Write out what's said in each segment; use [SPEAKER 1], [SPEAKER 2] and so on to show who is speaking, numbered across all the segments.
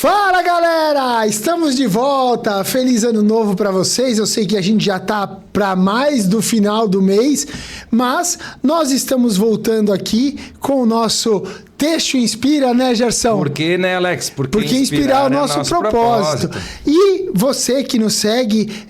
[SPEAKER 1] Fala galera, estamos de volta, feliz ano novo para vocês. Eu sei que a gente já tá para mais do final do mês, mas nós estamos voltando aqui com o nosso Texto Inspira, né, Gerson?
[SPEAKER 2] Por que, né, Alex?
[SPEAKER 1] Porque inspirar o nosso propósito. E você que nos segue,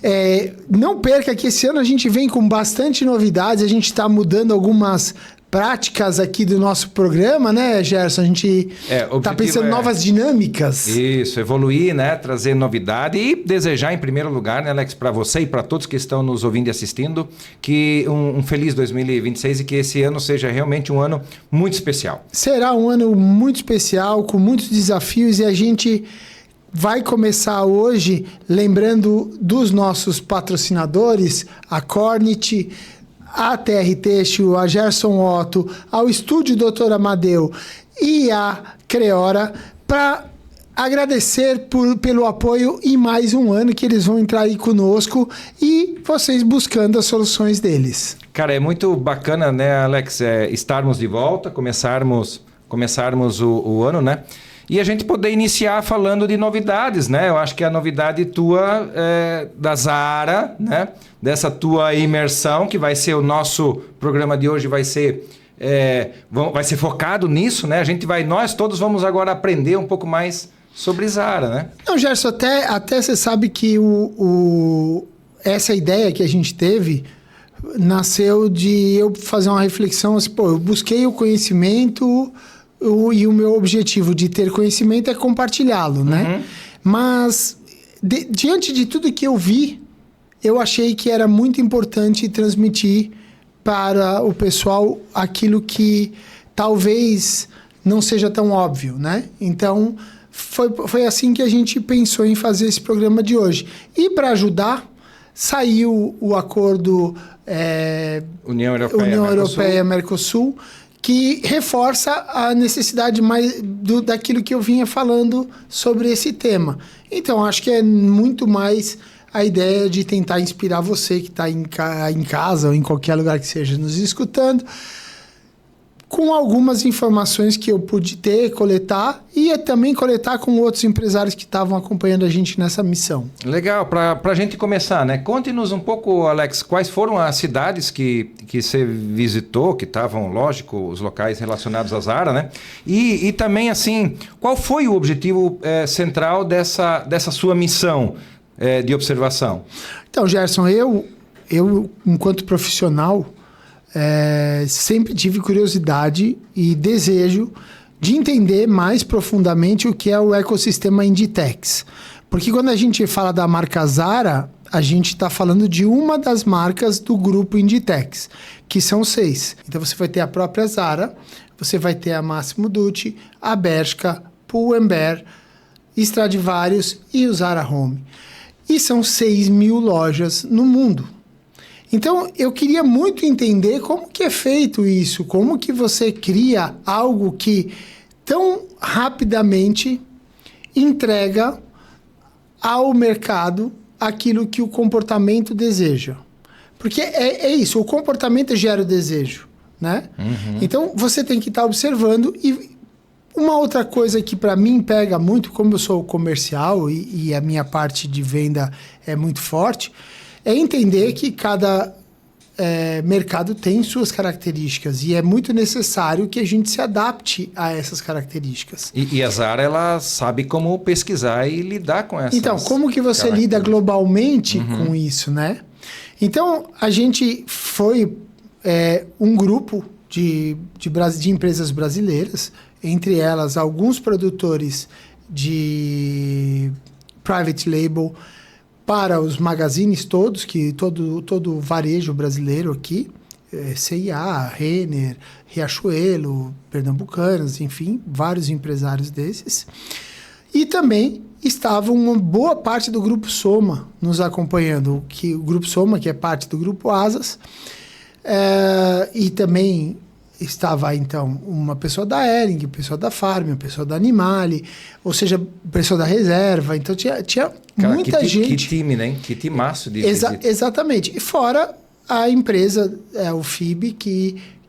[SPEAKER 1] não perca que esse ano a gente vem com bastante novidades, a gente está mudando algumas práticas aqui do nosso programa, né, Gerson? A gente está pensando em novas dinâmicas.
[SPEAKER 2] Isso, evoluir, né? Trazer novidade e desejar, em primeiro lugar, né, Alex, para você e para todos que estão nos ouvindo e assistindo, que um feliz 2026 e que esse ano seja realmente um ano muito especial.
[SPEAKER 1] Será um ano muito especial, com muitos desafios, e a gente vai começar hoje lembrando dos nossos patrocinadores, a Cornit, a TR Têxtil, a Gerson Otto, ao Estúdio Dr. Amadeu e a Creora, para agradecer pelo apoio em mais um ano que eles vão entrar aí conosco e vocês buscando as soluções deles.
[SPEAKER 2] Cara, é muito bacana, né, Alex, estarmos de volta, começarmos o ano, né? E a gente poder iniciar falando de novidades, né? Eu acho que a novidade tua da Zara, né? Dessa tua imersão, que vai ser o nosso programa de hoje, vai ser focado nisso, né? Nós todos vamos agora aprender um pouco mais sobre Zara, né?
[SPEAKER 1] Não, Gerson, até você sabe que essa ideia que a gente teve nasceu de eu fazer uma reflexão assim, eu busquei o conhecimento e o meu objetivo de ter conhecimento é compartilhá-lo, né? Mas, diante de tudo que eu vi, eu achei que era muito importante transmitir para o pessoal aquilo que talvez não seja tão óbvio, né? Então, foi assim que a gente pensou em fazer esse programa de hoje. E para ajudar, saiu o acordo
[SPEAKER 2] União Europeia
[SPEAKER 1] Mercosul, que reforça a necessidade mais daquilo que eu vinha falando sobre esse tema. Então, acho que é muito mais a ideia de tentar inspirar você que está em casa ou em qualquer lugar que esteja nos escutando, com algumas informações que eu pude coletar e também coletar com outros empresários que estavam acompanhando a gente nessa missão.
[SPEAKER 2] Legal, para a gente começar, né? Conte-nos um pouco, Alex, quais foram as cidades que você visitou, que estavam, lógico, os locais relacionados à Zara, né? E também, assim, qual foi o objetivo central dessa sua missão de observação?
[SPEAKER 1] Então, Gerson, eu enquanto profissional, sempre tive curiosidade e desejo de entender mais profundamente o que é o ecossistema Inditex. Porque quando a gente fala da marca Zara, a gente está falando de uma das marcas do grupo Inditex, que são 6. Então você vai ter a própria Zara, você vai ter a Massimo Dutti, a Bershka, Pull&Bear, Stradivarius e o Zara Home. E são 6.000 lojas no mundo. Então, eu queria muito entender como que é feito isso, como que você cria algo que tão rapidamente entrega ao mercado aquilo que o comportamento deseja. Porque é isso, o comportamento gera o desejo, né? Então, você tem que estar observando. E uma outra coisa que para mim pega muito, como eu sou comercial e a minha parte de venda é muito forte, é entender que cada mercado tem suas características e é muito necessário que a gente se adapte a essas características.
[SPEAKER 2] E a Zara, ela sabe como pesquisar e lidar com essas.
[SPEAKER 1] Então, como que você lida globalmente com isso, né? Então, a gente foi um grupo de empresas brasileiras, entre elas alguns produtores de private label, para os magazines todos, que todo o varejo brasileiro aqui, C&A, Renner, Riachuelo, Pernambucanas, enfim, vários empresários desses. E também estava uma boa parte do Grupo Soma nos acompanhando, o Grupo Soma, que é parte do Grupo Asas, e também estava, então, uma pessoa da Hering, pessoa da Farm, pessoa da Animale, ou seja, pessoa da Reserva. Então, tinha cara, muita gente.
[SPEAKER 2] Que time, né? Que timaço de
[SPEAKER 1] Exatamente. E fora a empresa, o FIB,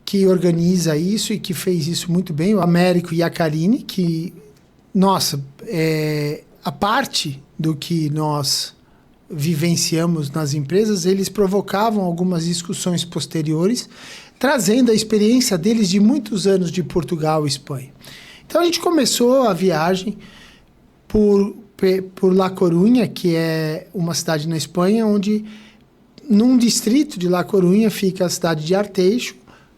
[SPEAKER 1] que organiza isso e que fez isso muito bem, o Américo e a Karine, que nossa, a parte do que nós vivenciamos nas empresas, eles provocavam algumas discussões posteriores, trazendo a experiência deles de muitos anos de Portugal e Espanha. Então a gente começou a viagem por La Coruña, que é uma cidade na Espanha, onde num distrito de La Coruña fica a cidade de Arteixo,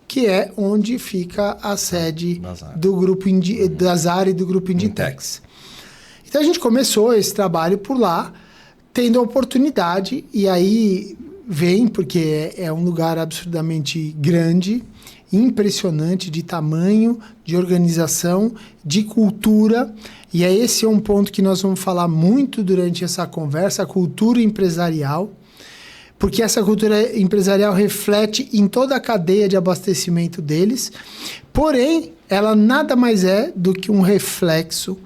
[SPEAKER 1] que é onde fica a sede do grupo da Zara e do grupo Inditex. Então a gente começou esse trabalho por lá, tendo a oportunidade, e aí vem, porque é um lugar absurdamente grande, impressionante de tamanho, de organização, de cultura, e esse é um ponto que nós vamos falar muito durante essa conversa, a cultura empresarial, porque essa cultura empresarial reflete em toda a cadeia de abastecimento deles, porém, ela nada mais é do que um reflexo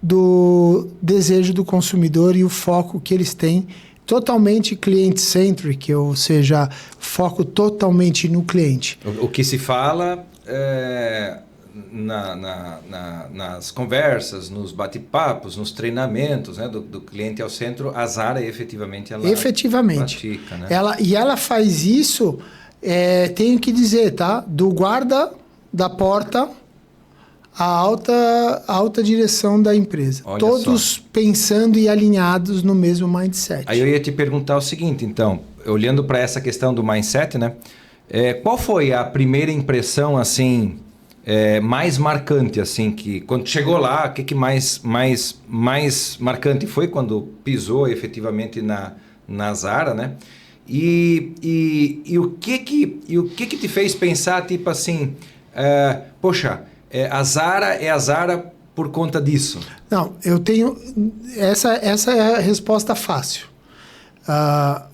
[SPEAKER 1] do desejo do consumidor e o foco que eles têm totalmente client-centric, ou seja, foco totalmente no cliente.
[SPEAKER 2] O que se fala nas conversas, nos bate-papos, nos treinamentos, né, do cliente ao centro, a Zara efetivamente pratica, né?
[SPEAKER 1] Ela faz isso, tenho que dizer, tá? Do guarda da porta à alta direção da empresa.
[SPEAKER 2] Olha
[SPEAKER 1] todos
[SPEAKER 2] só.
[SPEAKER 1] Pensando e alinhados no mesmo mindset.
[SPEAKER 2] Aí eu ia te perguntar o seguinte, então, olhando para essa questão do mindset, né? Qual foi a primeira impressão, assim, mais marcante, assim, que quando chegou lá, o que mais marcante foi quando pisou efetivamente na Zara, né? E o que te fez pensar, tipo assim, poxa, a Zara é a Zara por conta disso?
[SPEAKER 1] Não, eu tenho... Essa é a resposta fácil.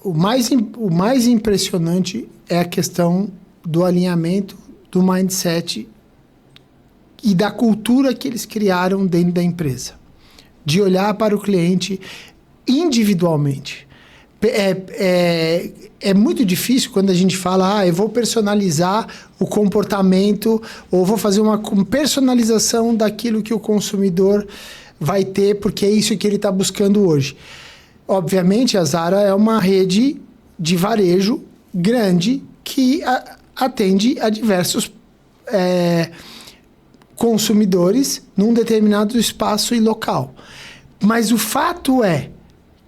[SPEAKER 1] O mais impressionante é a questão do alinhamento, do mindset e da cultura que eles criaram dentro da empresa. De olhar para o cliente individualmente. É muito difícil quando a gente fala, eu vou personalizar o comportamento ou vou fazer uma personalização daquilo que o consumidor vai ter, porque é isso que ele está buscando hoje. Obviamente, a Zara é uma rede de varejo grande que atende a diversos consumidores num determinado espaço e local. Mas o fato é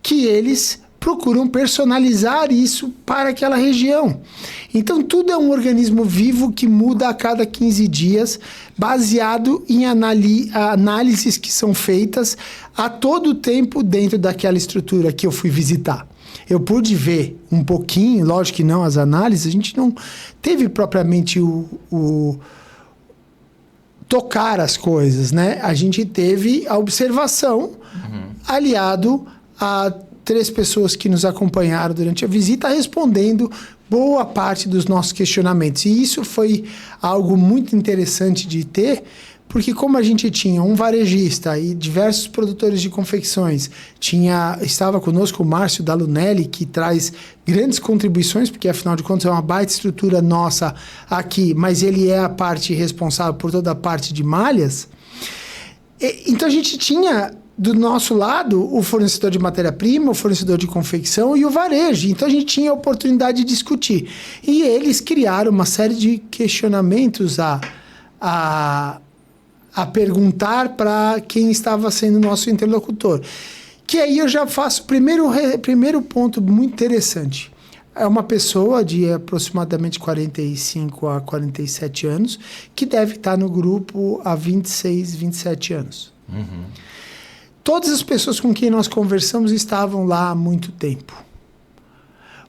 [SPEAKER 1] que eles procuram personalizar isso para aquela região. Então, tudo é um organismo vivo que muda a cada 15 dias, baseado em análises que são feitas a todo tempo dentro daquela estrutura que eu fui visitar. Eu pude ver um pouquinho, lógico que não as análises, a gente não teve propriamente o tocar as coisas, né? A gente teve a observação, aliado a 3 pessoas que nos acompanharam durante a visita, respondendo boa parte dos nossos questionamentos. E isso foi algo muito interessante de ter, porque como a gente tinha um varejista e diversos produtores de confecções, estava conosco o Márcio da Lunelli, que traz grandes contribuições, porque afinal de contas é uma baita estrutura nossa aqui, mas ele é a parte responsável por toda a parte de malhas. Então a gente tinha do nosso lado o fornecedor de matéria-prima, o fornecedor de confecção e o varejo. Então a gente tinha a oportunidade de discutir. E eles criaram uma série de questionamentos a perguntar para quem estava sendo nosso interlocutor. Que aí eu já faço o primeiro ponto muito interessante. É uma pessoa de aproximadamente 45 a 47 anos que deve estar no grupo há 26, 27 anos. Todas as pessoas com quem nós conversamos estavam lá há muito tempo.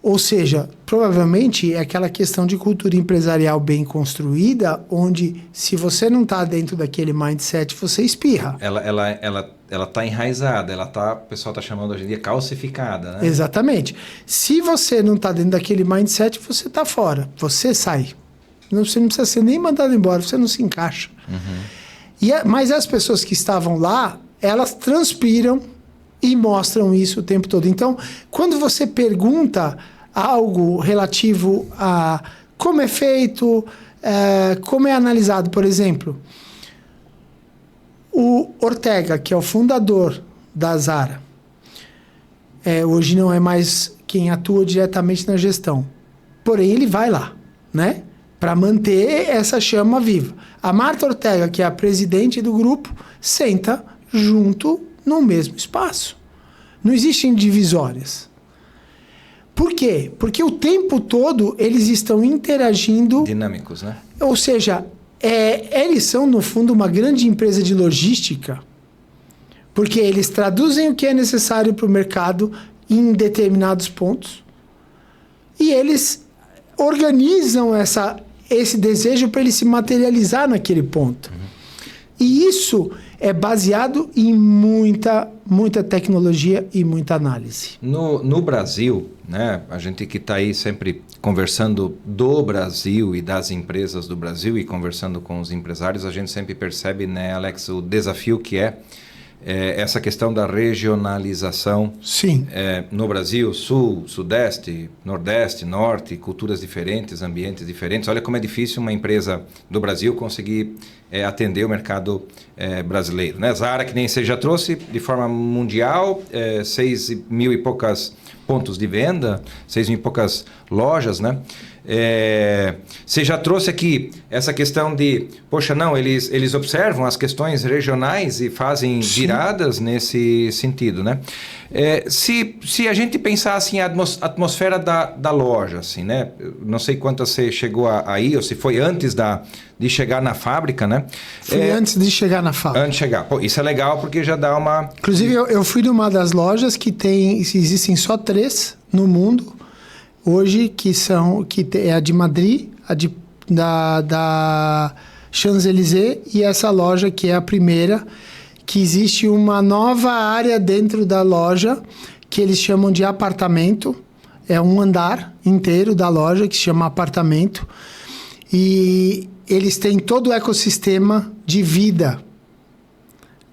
[SPEAKER 1] Ou seja, provavelmente é aquela questão de cultura empresarial bem construída, onde se você não está dentro daquele mindset, você espirra.
[SPEAKER 2] Ela está enraizada, o pessoal está chamando hoje em dia calcificada, né?
[SPEAKER 1] Exatamente. Se você não está dentro daquele mindset, você está fora. Você sai. Você não precisa ser nem mandado embora, você não se encaixa. Mas as pessoas que estavam lá, elas transpiram e mostram isso o tempo todo. Então, quando você pergunta algo relativo a como é feito, como é analisado, por exemplo, O Ortega, que é o fundador da Zara, hoje não é mais quem atua diretamente na gestão. Porém, ele vai lá, né? Para manter essa chama viva. A Marta Ortega, que é a presidente do grupo, senta junto no mesmo espaço. Não existem divisórias. Por quê? Porque o tempo todo eles estão interagindo.
[SPEAKER 2] Dinâmicos, né?
[SPEAKER 1] Ou seja, eles são, no fundo, uma grande empresa de logística, porque eles traduzem o que é necessário para o mercado em determinados pontos e eles organizam esse desejo para ele se materializar naquele ponto. E isso é baseado em muita tecnologia e muita análise.
[SPEAKER 2] No Brasil, né, a gente que está aí sempre conversando do Brasil e das empresas do Brasil e conversando com os empresários, a gente sempre percebe, né, Alex, o desafio que é essa questão da regionalização.
[SPEAKER 1] Sim.
[SPEAKER 2] No Brasil, Sul, Sudeste, Nordeste, Norte, culturas diferentes, ambientes diferentes. Olha como é difícil uma empresa do Brasil conseguir atender o mercado brasileiro, né? Zara, que nem você já trouxe, de forma mundial, 6 mil e poucas pontos de venda, 6 mil e poucas lojas, né? Você já trouxe aqui essa questão de, poxa, não, eles observam as questões regionais e fazem viradas nesse sentido, né? Se a gente pensar assim, a atmosfera da loja, assim, né? Não sei quantas você chegou aí, ou se foi antes de chegar na fábrica, né?
[SPEAKER 1] Foi antes de chegar na fábrica.
[SPEAKER 2] Antes de chegar. Pô, isso é legal porque já dá uma...
[SPEAKER 1] Inclusive, eu fui numa das lojas que existem só 3 no mundo hoje, que é a de Madrid, da Champs-Élysées e essa loja que é a primeira, que existe uma nova área dentro da loja que eles chamam de apartamento. É um andar inteiro da loja que se chama apartamento. E eles têm todo o ecossistema de vida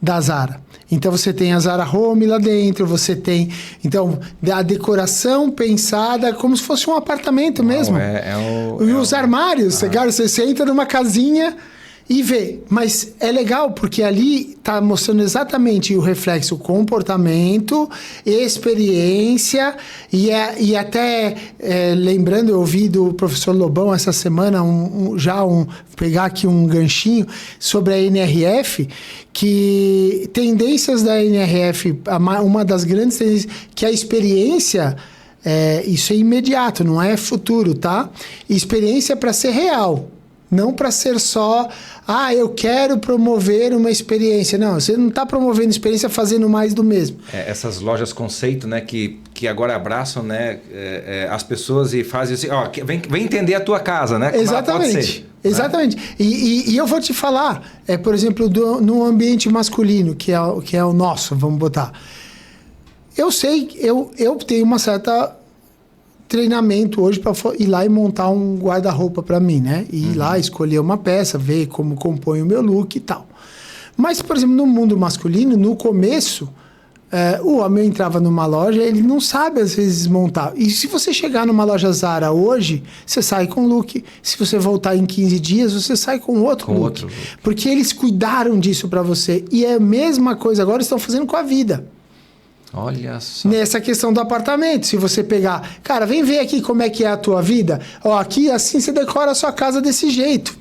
[SPEAKER 1] da Zara. Então você tem a Zara Home lá dentro, você tem a decoração pensada como se fosse um apartamento mesmo. E os armários, você entra numa casinha e vê. Mas é legal porque ali está mostrando exatamente o reflexo comportamento, experiência e até lembrando, eu ouvi do professor Lobão essa semana pegar aqui um ganchinho sobre a NRF, que tendências da NRF, uma das grandes tendências, que a experiência, isso é imediato, não é futuro, tá? Experiência para ser real. Não para ser só, eu quero promover uma experiência. Não, você não está promovendo experiência fazendo mais do mesmo.
[SPEAKER 2] Essas lojas conceito, né, que agora abraçam, né, as pessoas e fazem assim, vem entender a tua casa, né? Como
[SPEAKER 1] exatamente.
[SPEAKER 2] Ela pode ser,
[SPEAKER 1] exatamente. Né? E eu vou te falar, por exemplo, no ambiente masculino, que é o nosso, vamos botar. Eu sei, eu tenho uma certa treinamento hoje para ir lá e montar um guarda-roupa para mim, né? E ir lá, escolher uma peça, ver como compõe o meu look e tal. Mas, por exemplo, no mundo masculino, no começo, o homem entrava numa loja, ele não sabe, às vezes, montar. E se você chegar numa loja Zara hoje, você sai com look. Se você voltar em 15 dias, você sai com outro look. Porque eles cuidaram disso para você. E é a mesma coisa agora estão fazendo com a vida.
[SPEAKER 2] Olha só.
[SPEAKER 1] Nessa questão do apartamento, se você pegar... Cara, vem ver aqui como é que é a tua vida. Aqui, assim, você decora a sua casa desse jeito.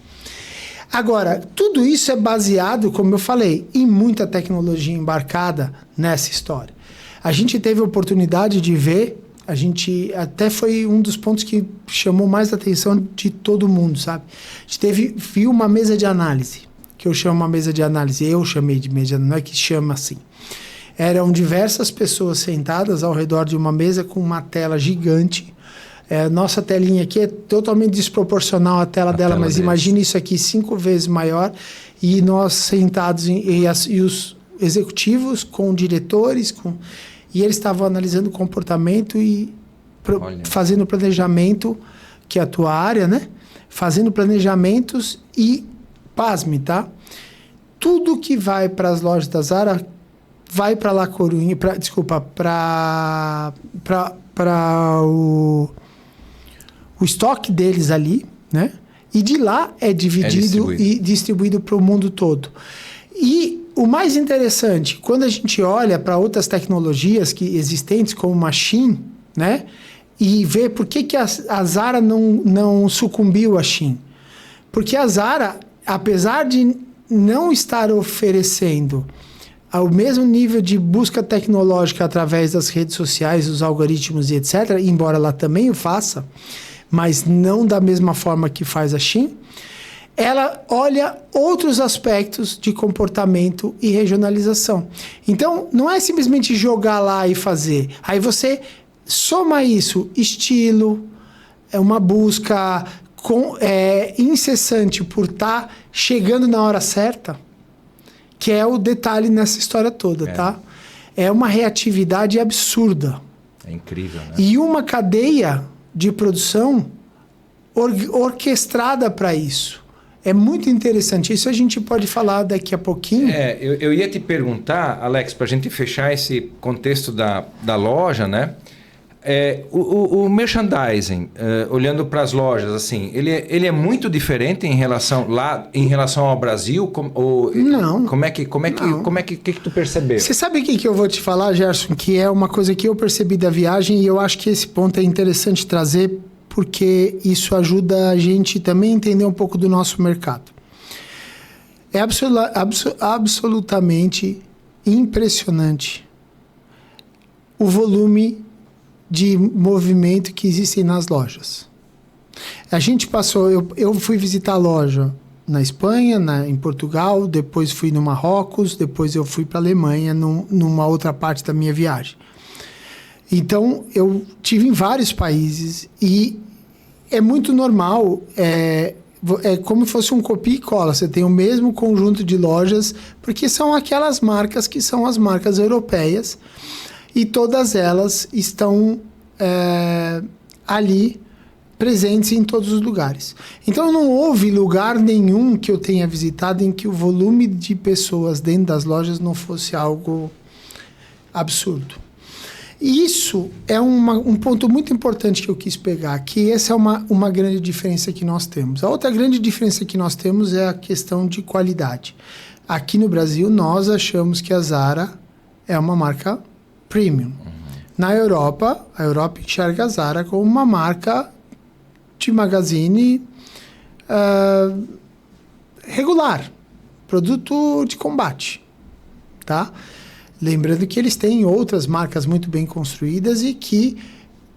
[SPEAKER 1] Agora, tudo isso é baseado, como eu falei, em muita tecnologia embarcada nessa história. A gente teve a oportunidade de ver, até foi um dos pontos que chamou mais a atenção de todo mundo, sabe? A gente viu uma mesa de análise, que eu chamo uma mesa de análise, eu chamei de mesa de análise, não é que chama assim. Eram diversas pessoas sentadas ao redor de uma mesa com uma tela gigante. Nossa telinha aqui é totalmente desproporcional à tela dela, mas imagine isso aqui 5 vezes maior. E nós sentados, e os executivos com diretores, e eles estavam analisando o comportamento e fazendo planejamento, que é a tua área, né? Fazendo planejamentos e, pasme, tá? Tudo que vai para as lojas da Zara vai para La Coruña, para o estoque deles ali, né? E de lá é dividido e distribuído para o mundo todo. E o mais interessante, quando a gente olha para outras tecnologias que existentes, como Machine, né? E vê por que a Zara não sucumbiu a Shein. Porque a Zara, apesar de não estar oferecendo ao mesmo nível de busca tecnológica através das redes sociais, os algoritmos e etc., embora ela também o faça, mas não da mesma forma que faz a Shein, ela olha outros aspectos de comportamento e regionalização. Então, não é simplesmente jogar lá e fazer. Aí você soma isso, estilo, é uma busca incessante por estar chegando na hora certa, que é o detalhe nessa história toda, tá? É uma reatividade absurda.
[SPEAKER 2] É incrível, né?
[SPEAKER 1] E uma cadeia de produção orquestrada para isso. É muito interessante. Isso a gente pode falar daqui a pouquinho.
[SPEAKER 2] Eu ia te perguntar, Alex, para a gente fechar esse contexto da loja, né? O merchandising, olhando para as lojas, assim, ele é muito diferente em relação ao Brasil?
[SPEAKER 1] Não.
[SPEAKER 2] Como é que tu percebeu?
[SPEAKER 1] Você sabe o que eu vou te falar, Gerson? Que é uma coisa que eu percebi da viagem e eu acho que esse ponto é interessante trazer porque isso ajuda a gente também a entender um pouco do nosso mercado. É absolutamente impressionante o volume de movimento que existem nas lojas. A gente passou... Eu fui visitar a loja na Espanha, em Portugal, depois fui no Marrocos, depois eu fui para a Alemanha numa outra parte da minha viagem. Então, eu tive em vários países e é muito normal, é como se fosse um copia e cola. Você tem o mesmo conjunto de lojas, porque são aquelas marcas que são as marcas europeias e todas elas estão ali presentes em todos os lugares. Então, não houve lugar nenhum que eu tenha visitado em que o volume de pessoas dentro das lojas não fosse algo absurdo. E isso é um ponto muito importante que eu quis pegar, que essa é uma grande diferença que nós temos. A outra grande diferença que nós temos é a questão de qualidade. Aqui no Brasil, nós achamos que a Zara é uma marca premium. Na Europa, a Europa enxerga a Zara como uma marca de magazine regular, produto de combate, tá? Lembrando que eles têm outras marcas muito bem construídas e que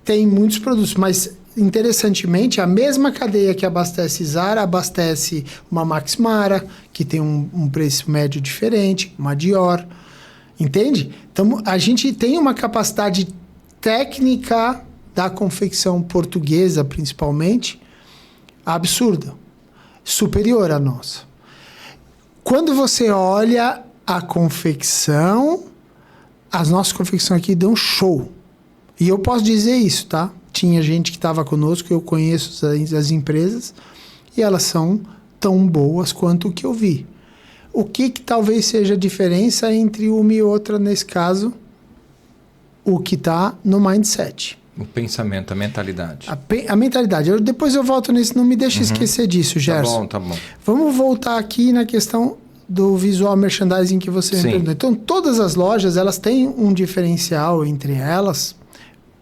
[SPEAKER 1] têm muitos produtos, mas interessantemente, a mesma cadeia que abastece Zara abastece uma Max Mara, que tem um preço médio diferente, uma Dior, entende? Então, a gente tem uma capacidade técnica da confecção portuguesa, principalmente, absurda, superior à nossa. Quando você olha a confecção, as nossas confecções aqui dão show. E eu posso dizer isso, tá? Tinha gente que estava conosco, eu conheço as empresas, e elas são tão boas quanto o que eu vi. O que talvez seja a diferença entre uma e outra nesse caso? O que está no mindset.
[SPEAKER 2] O pensamento, a mentalidade.
[SPEAKER 1] A mentalidade. Depois eu volto nisso, não me deixe esquecer disso, Gerson.
[SPEAKER 2] Tá bom.
[SPEAKER 1] Vamos voltar aqui na questão do visual merchandising que você me perguntou. Então, todas as lojas, elas têm um diferencial entre elas,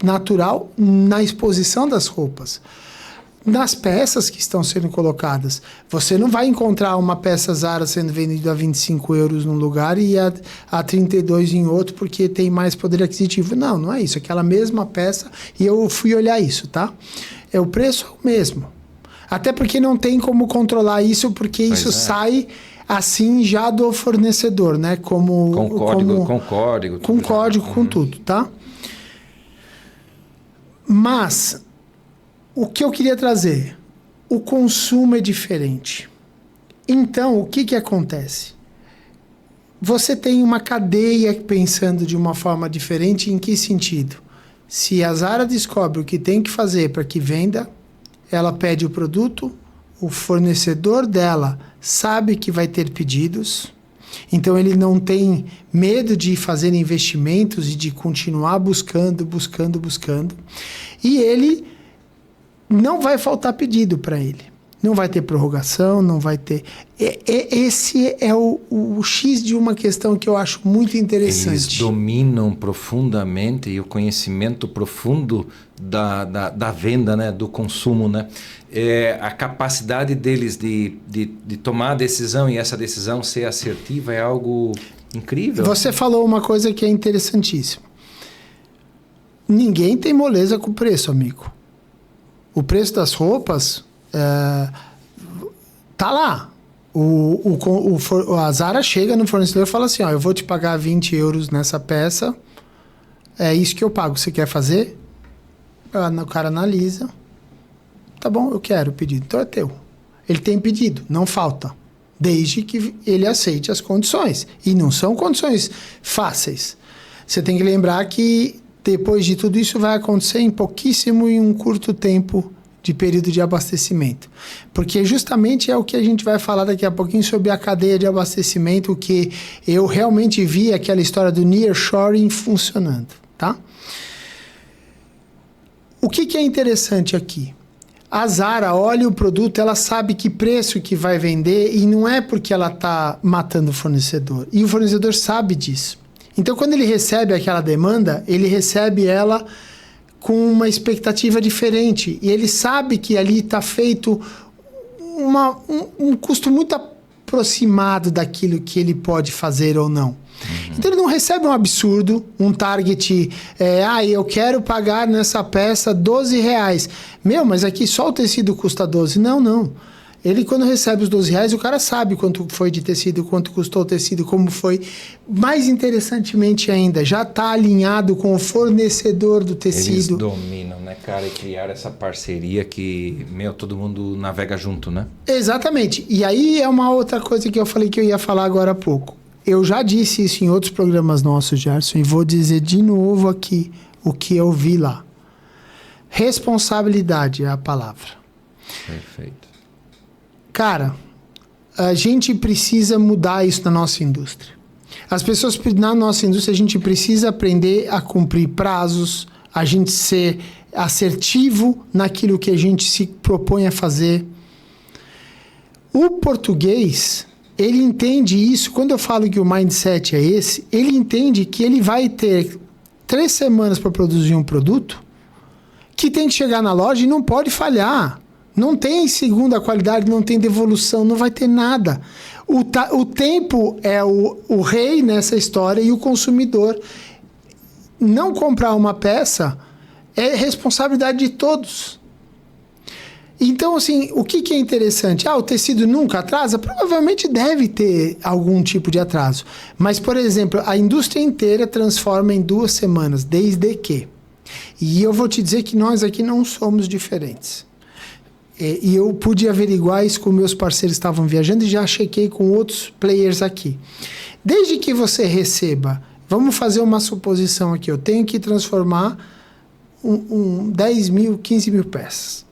[SPEAKER 1] natural, na exposição das roupas. Nas peças que estão sendo colocadas. Você não vai encontrar uma peça Zara sendo vendida a 25 euros num lugar e a 32 em outro porque tem mais poder aquisitivo. Não é isso. Aquela mesma peça, e eu fui olhar isso, tá? O preço é o mesmo. Até porque não tem como controlar isso, porque isso sai assim já do fornecedor, né? Com código, com tudo, tá? Mas o que eu queria trazer? O consumo é diferente. Então, o que acontece? Você tem uma cadeia pensando de uma forma diferente. Em que sentido? Se a Zara descobre o que tem que fazer para que venda, ela pede o produto, o fornecedor dela sabe que vai ter pedidos, então ele não tem medo de fazer investimentos e de continuar buscando, e ele não vai faltar pedido para ele. Não vai ter prorrogação, não vai ter... Esse é o X de uma questão que eu acho muito interessante.
[SPEAKER 2] Eles dominam profundamente e o conhecimento profundo da venda, né? Do consumo, né? A capacidade deles de tomar a decisão e essa decisão ser assertiva é algo incrível.
[SPEAKER 1] Você falou uma coisa que é interessantíssima. Ninguém tem moleza com o preço, amigo. O preço das roupas tá lá. A Zara chega no fornecedor e fala assim, ó, eu vou te pagar 20 euros nessa peça, é isso que eu pago, você quer fazer? O cara analisa, tá bom, eu quero o pedido, então é teu. Ele tem pedido, não falta, desde que ele aceite as condições, e não são condições fáceis. Você tem que lembrar que depois de tudo isso vai acontecer em pouquíssimo e um curto tempo de período de abastecimento. Porque justamente é o que a gente vai falar daqui a pouquinho sobre a cadeia de abastecimento, que eu realmente vi aquela história do nearshoring funcionando, tá? O que é interessante aqui? A Zara olha o produto, ela sabe que preço que vai vender e não é porque ela está matando o fornecedor. E o fornecedor sabe disso. Então, quando ele recebe aquela demanda, ele recebe ela com uma expectativa diferente. E ele sabe que ali está feito um custo muito aproximado daquilo que ele pode fazer ou não. Então ele não recebe um absurdo, um target, eu quero pagar nessa peça R$12. Mas aqui só o tecido custa 12. Não. Ele, quando recebe os R$12, o cara sabe quanto foi de tecido, quanto custou o tecido, como foi. Mais interessantemente ainda, já está alinhado com o fornecedor do tecido.
[SPEAKER 2] Eles dominam, né, cara? E criaram essa parceria que, todo mundo navega junto, né?
[SPEAKER 1] Exatamente. E aí é uma outra coisa que eu falei que eu ia falar agora há pouco. Eu já disse isso em outros programas nossos, Gerson, e vou dizer de novo aqui o que eu vi lá. Responsabilidade é a palavra.
[SPEAKER 2] Perfeito.
[SPEAKER 1] Cara, a gente precisa mudar isso na nossa indústria. As pessoas, na nossa indústria, a gente precisa aprender a cumprir prazos, a gente ser assertivo naquilo que a gente se propõe a fazer. O português, ele entende isso. Quando eu falo que o mindset é esse, ele entende que ele vai ter 3 semanas para produzir um produto que tem que chegar na loja e não pode falhar. Não tem segunda qualidade, não tem devolução, não vai ter nada. O tempo é o rei nessa história e o consumidor. Não comprar uma peça é responsabilidade de todos. Então, assim, o que é interessante? O tecido nunca atrasa? Provavelmente deve ter algum tipo de atraso. Mas, por exemplo, a indústria inteira transforma em 2 semanas, desde que. E eu vou te dizer que nós aqui não somos diferentes. E eu pude averiguar isso com meus parceiros que estavam viajando e já chequei com outros players aqui. Desde que você receba, vamos fazer uma suposição aqui, eu tenho que transformar 10 mil, 15 mil peças.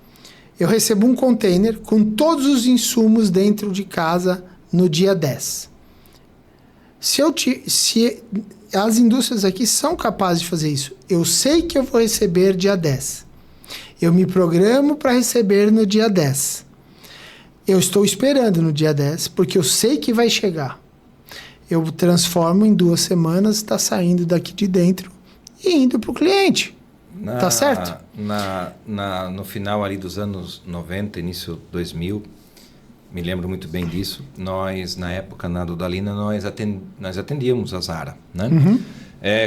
[SPEAKER 1] Eu recebo um container com todos os insumos dentro de casa no dia 10. Se as indústrias aqui são capazes de fazer isso, eu sei que eu vou receber dia 10. Eu me programo para receber no dia 10. Eu estou esperando no dia 10, porque eu sei que vai chegar. Eu transformo em 2 semanas, está saindo daqui de dentro e indo para o cliente. Tá certo?
[SPEAKER 2] No final ali dos anos 90, início 2000, me lembro muito bem disso, nós, na época, na Dudalina, nós atendíamos a Zara, né?
[SPEAKER 1] Uhum.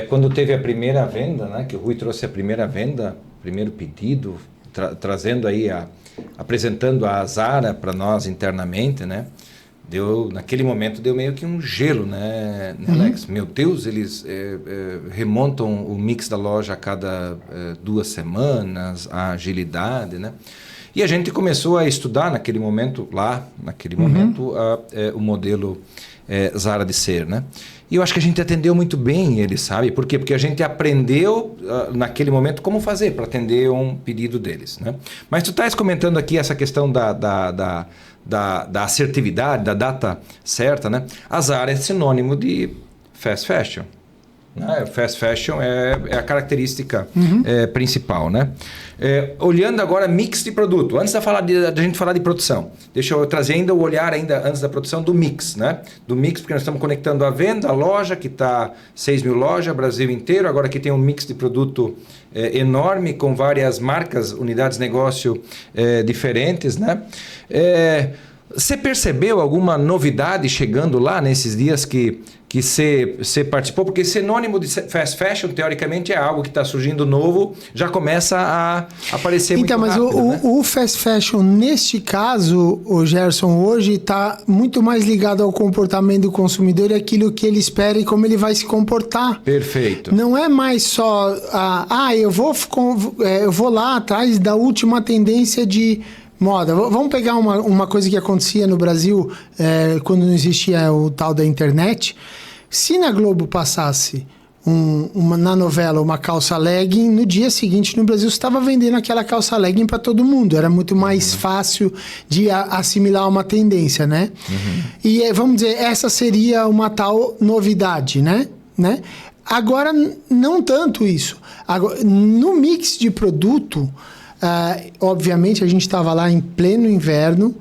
[SPEAKER 2] Quando teve a primeira venda, né, que o Rui trouxe a primeira venda, primeiro pedido, trazendo aí, apresentando a Zara para nós internamente, né? Naquele momento deu meio que um gelo, né, Alex? Meu Deus, eles remontam o mix da loja a cada 2 semanas, a agilidade, né? E a gente começou a estudar naquele momento, o modelo Zara de ser, né? E eu acho que a gente atendeu muito bem ele, sabe? Por quê? Porque a gente aprendeu naquele momento como fazer para atender um pedido deles, né? Mas tu estás comentando aqui essa questão da assertividade, da data certa, né? A Zara é sinônimo de fast fashion. Né? Fast fashion é a característica principal, né? Olhando agora mix de produto, antes da gente falar de produção, deixa eu trazer ainda o olhar ainda antes da produção do mix, né? Do mix, porque nós estamos conectando a venda, a loja, que está 6 mil lojas, Brasil inteiro, agora que tem um mix de produto enorme, com várias marcas, unidades de negócio diferentes, né? Você percebeu alguma novidade chegando lá nesses dias que você participou? Porque sinônimo de fast fashion, teoricamente, é algo que está surgindo novo, já começa a aparecer muito rápido.
[SPEAKER 1] Então, mas o fast fashion, neste caso, o Gerson, hoje está muito mais ligado ao comportamento do consumidor e aquilo que ele espera e como ele vai se comportar.
[SPEAKER 2] Perfeito.
[SPEAKER 1] Não é mais só, eu vou lá atrás da última tendência de moda. Vamos pegar uma coisa que acontecia no Brasil quando não existia o tal da internet. Se na Globo passasse na novela uma calça legging, no dia seguinte no Brasil você estava vendendo aquela calça legging para todo mundo. Era muito mais fácil de assimilar uma tendência, né? E vamos dizer, essa seria uma tal novidade, né? Agora, não tanto isso. Agora, no mix de produto... obviamente a gente estava lá em pleno inverno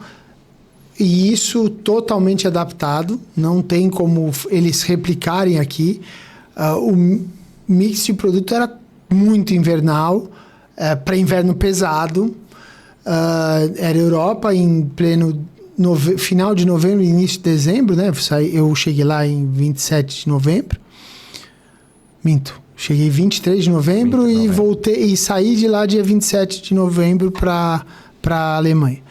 [SPEAKER 1] e isso totalmente adaptado, não tem como eles replicarem aqui. O mix de produto era muito invernal, para inverno pesado, era Europa em pleno final de novembro, início de dezembro, né? Eu cheguei lá em 27 de novembro, cheguei 23 de novembro e voltei e saí de lá dia 27 de novembro para a Alemanha.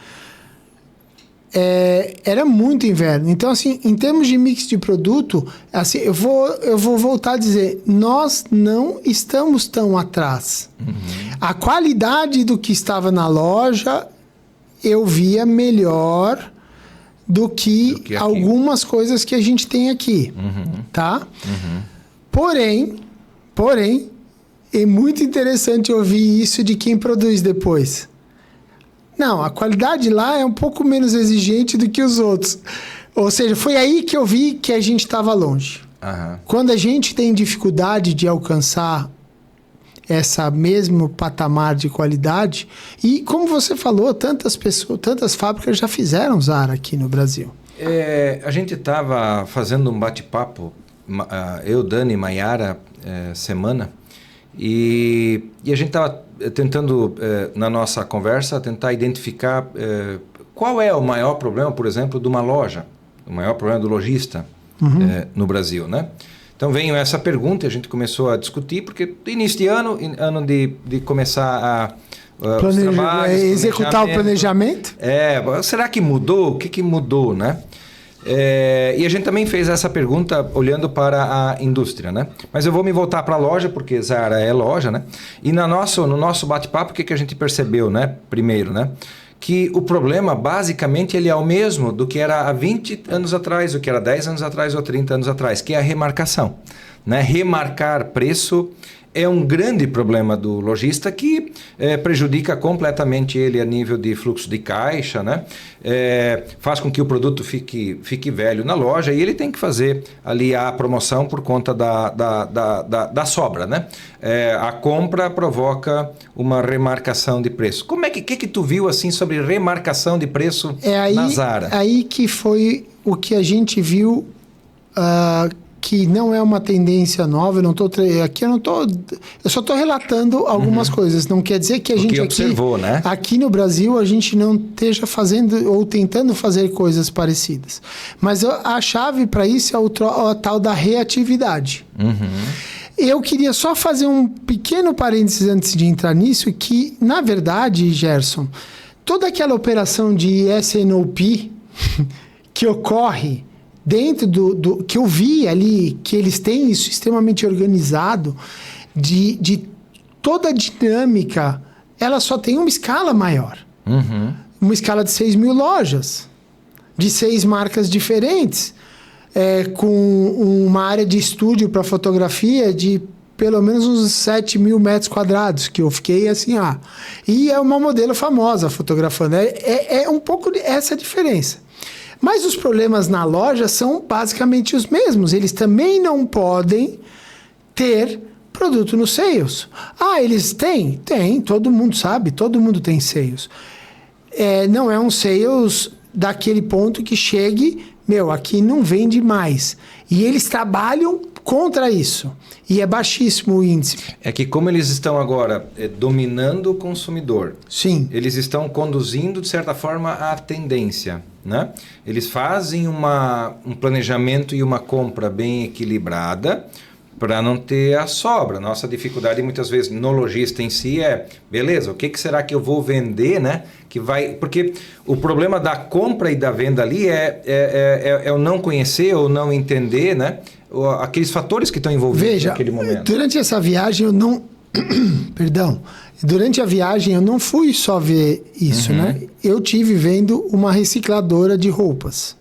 [SPEAKER 1] Era muito inverno. Então, assim, em termos de mix de produto, assim, eu vou voltar a dizer, nós não estamos tão atrás. A qualidade do que estava na loja, eu via melhor do que algumas coisas que a gente tem aqui. Tá? Porém, é muito interessante ouvir isso de quem produz depois. Não, a qualidade lá é um pouco menos exigente do que os outros. Ou seja, foi aí que eu vi que a gente estava longe. Quando a gente tem dificuldade de alcançar essa mesmo patamar de qualidade, e como você falou, tantas fábricas já fizeram Zara aqui no Brasil.
[SPEAKER 2] A gente estava fazendo um bate-papo, eu, Dani e Maiara, semana, e a gente estava tentando, na nossa conversa, tentar identificar qual é o maior problema, por exemplo, de uma loja, o maior problema do lojista no Brasil, né? Então veio essa pergunta, a gente começou a discutir, porque início de ano de começar os trabalhos,
[SPEAKER 1] executar o planejamento.
[SPEAKER 2] Será que mudou? O que mudou, né? E a gente também fez essa pergunta olhando para a indústria, né? Mas eu vou me voltar para a loja, porque Zara é loja, né? E no nosso bate-papo, o que a gente percebeu, né? Primeiro, né? Que o problema, basicamente, ele é o mesmo do que era há 20 anos atrás, do que era 10 anos atrás ou 30 anos atrás, que é a remarcação, né? Remarcar preço é um grande problema do lojista que prejudica completamente ele a nível de fluxo de caixa, né? Faz com que o produto fique velho na loja e ele tem que fazer ali a promoção por conta da sobra, né? A compra provoca uma remarcação de preço. Como é que tu viu assim sobre remarcação de preço na Zara?
[SPEAKER 1] Aí que foi o que a gente viu, que não é uma tendência nova, eu só estou relatando algumas coisas, não quer dizer que a gente
[SPEAKER 2] observou, né?
[SPEAKER 1] Aqui no Brasil a gente não esteja fazendo ou tentando fazer coisas parecidas, mas a chave para isso é a tal da reatividade. Eu queria só fazer um pequeno parênteses antes de entrar nisso, que na verdade, Gerson, toda aquela operação de S&OP que ocorre dentro do que eu vi ali, que eles têm isso extremamente organizado, de toda a dinâmica, ela só tem uma escala maior. Uma escala de 6 mil lojas, de 6 marcas diferentes, com uma área de estúdio para fotografia de pelo menos uns 7 mil metros quadrados, que eu fiquei assim, E é uma modelo famosa fotografando. É um pouco essa diferença. Mas os problemas na loja são basicamente os mesmos. Eles também não podem ter produto no sales. Ah, eles têm? Tem, todo mundo sabe, todo mundo tem sales. Não é um sales daquele ponto que chegue, aqui não vende mais. E eles trabalham contra isso. E é baixíssimo o índice.
[SPEAKER 2] É que como eles estão agora dominando o consumidor,
[SPEAKER 1] sim,
[SPEAKER 2] eles estão conduzindo, de certa forma, a tendência, né? Eles fazem um planejamento e uma compra bem equilibrada para não ter a sobra. Nossa dificuldade muitas vezes no lojista em si beleza, o que será que eu vou vender, né? Porque o problema da compra e da venda ali é o não conhecer ou não entender, né? Aqueles fatores que estão envolvidos naquele momento.
[SPEAKER 1] Durante essa viagem eu não... Perdão. Durante a viagem eu não fui só ver isso, né? Eu tive vendo uma recicladora de roupas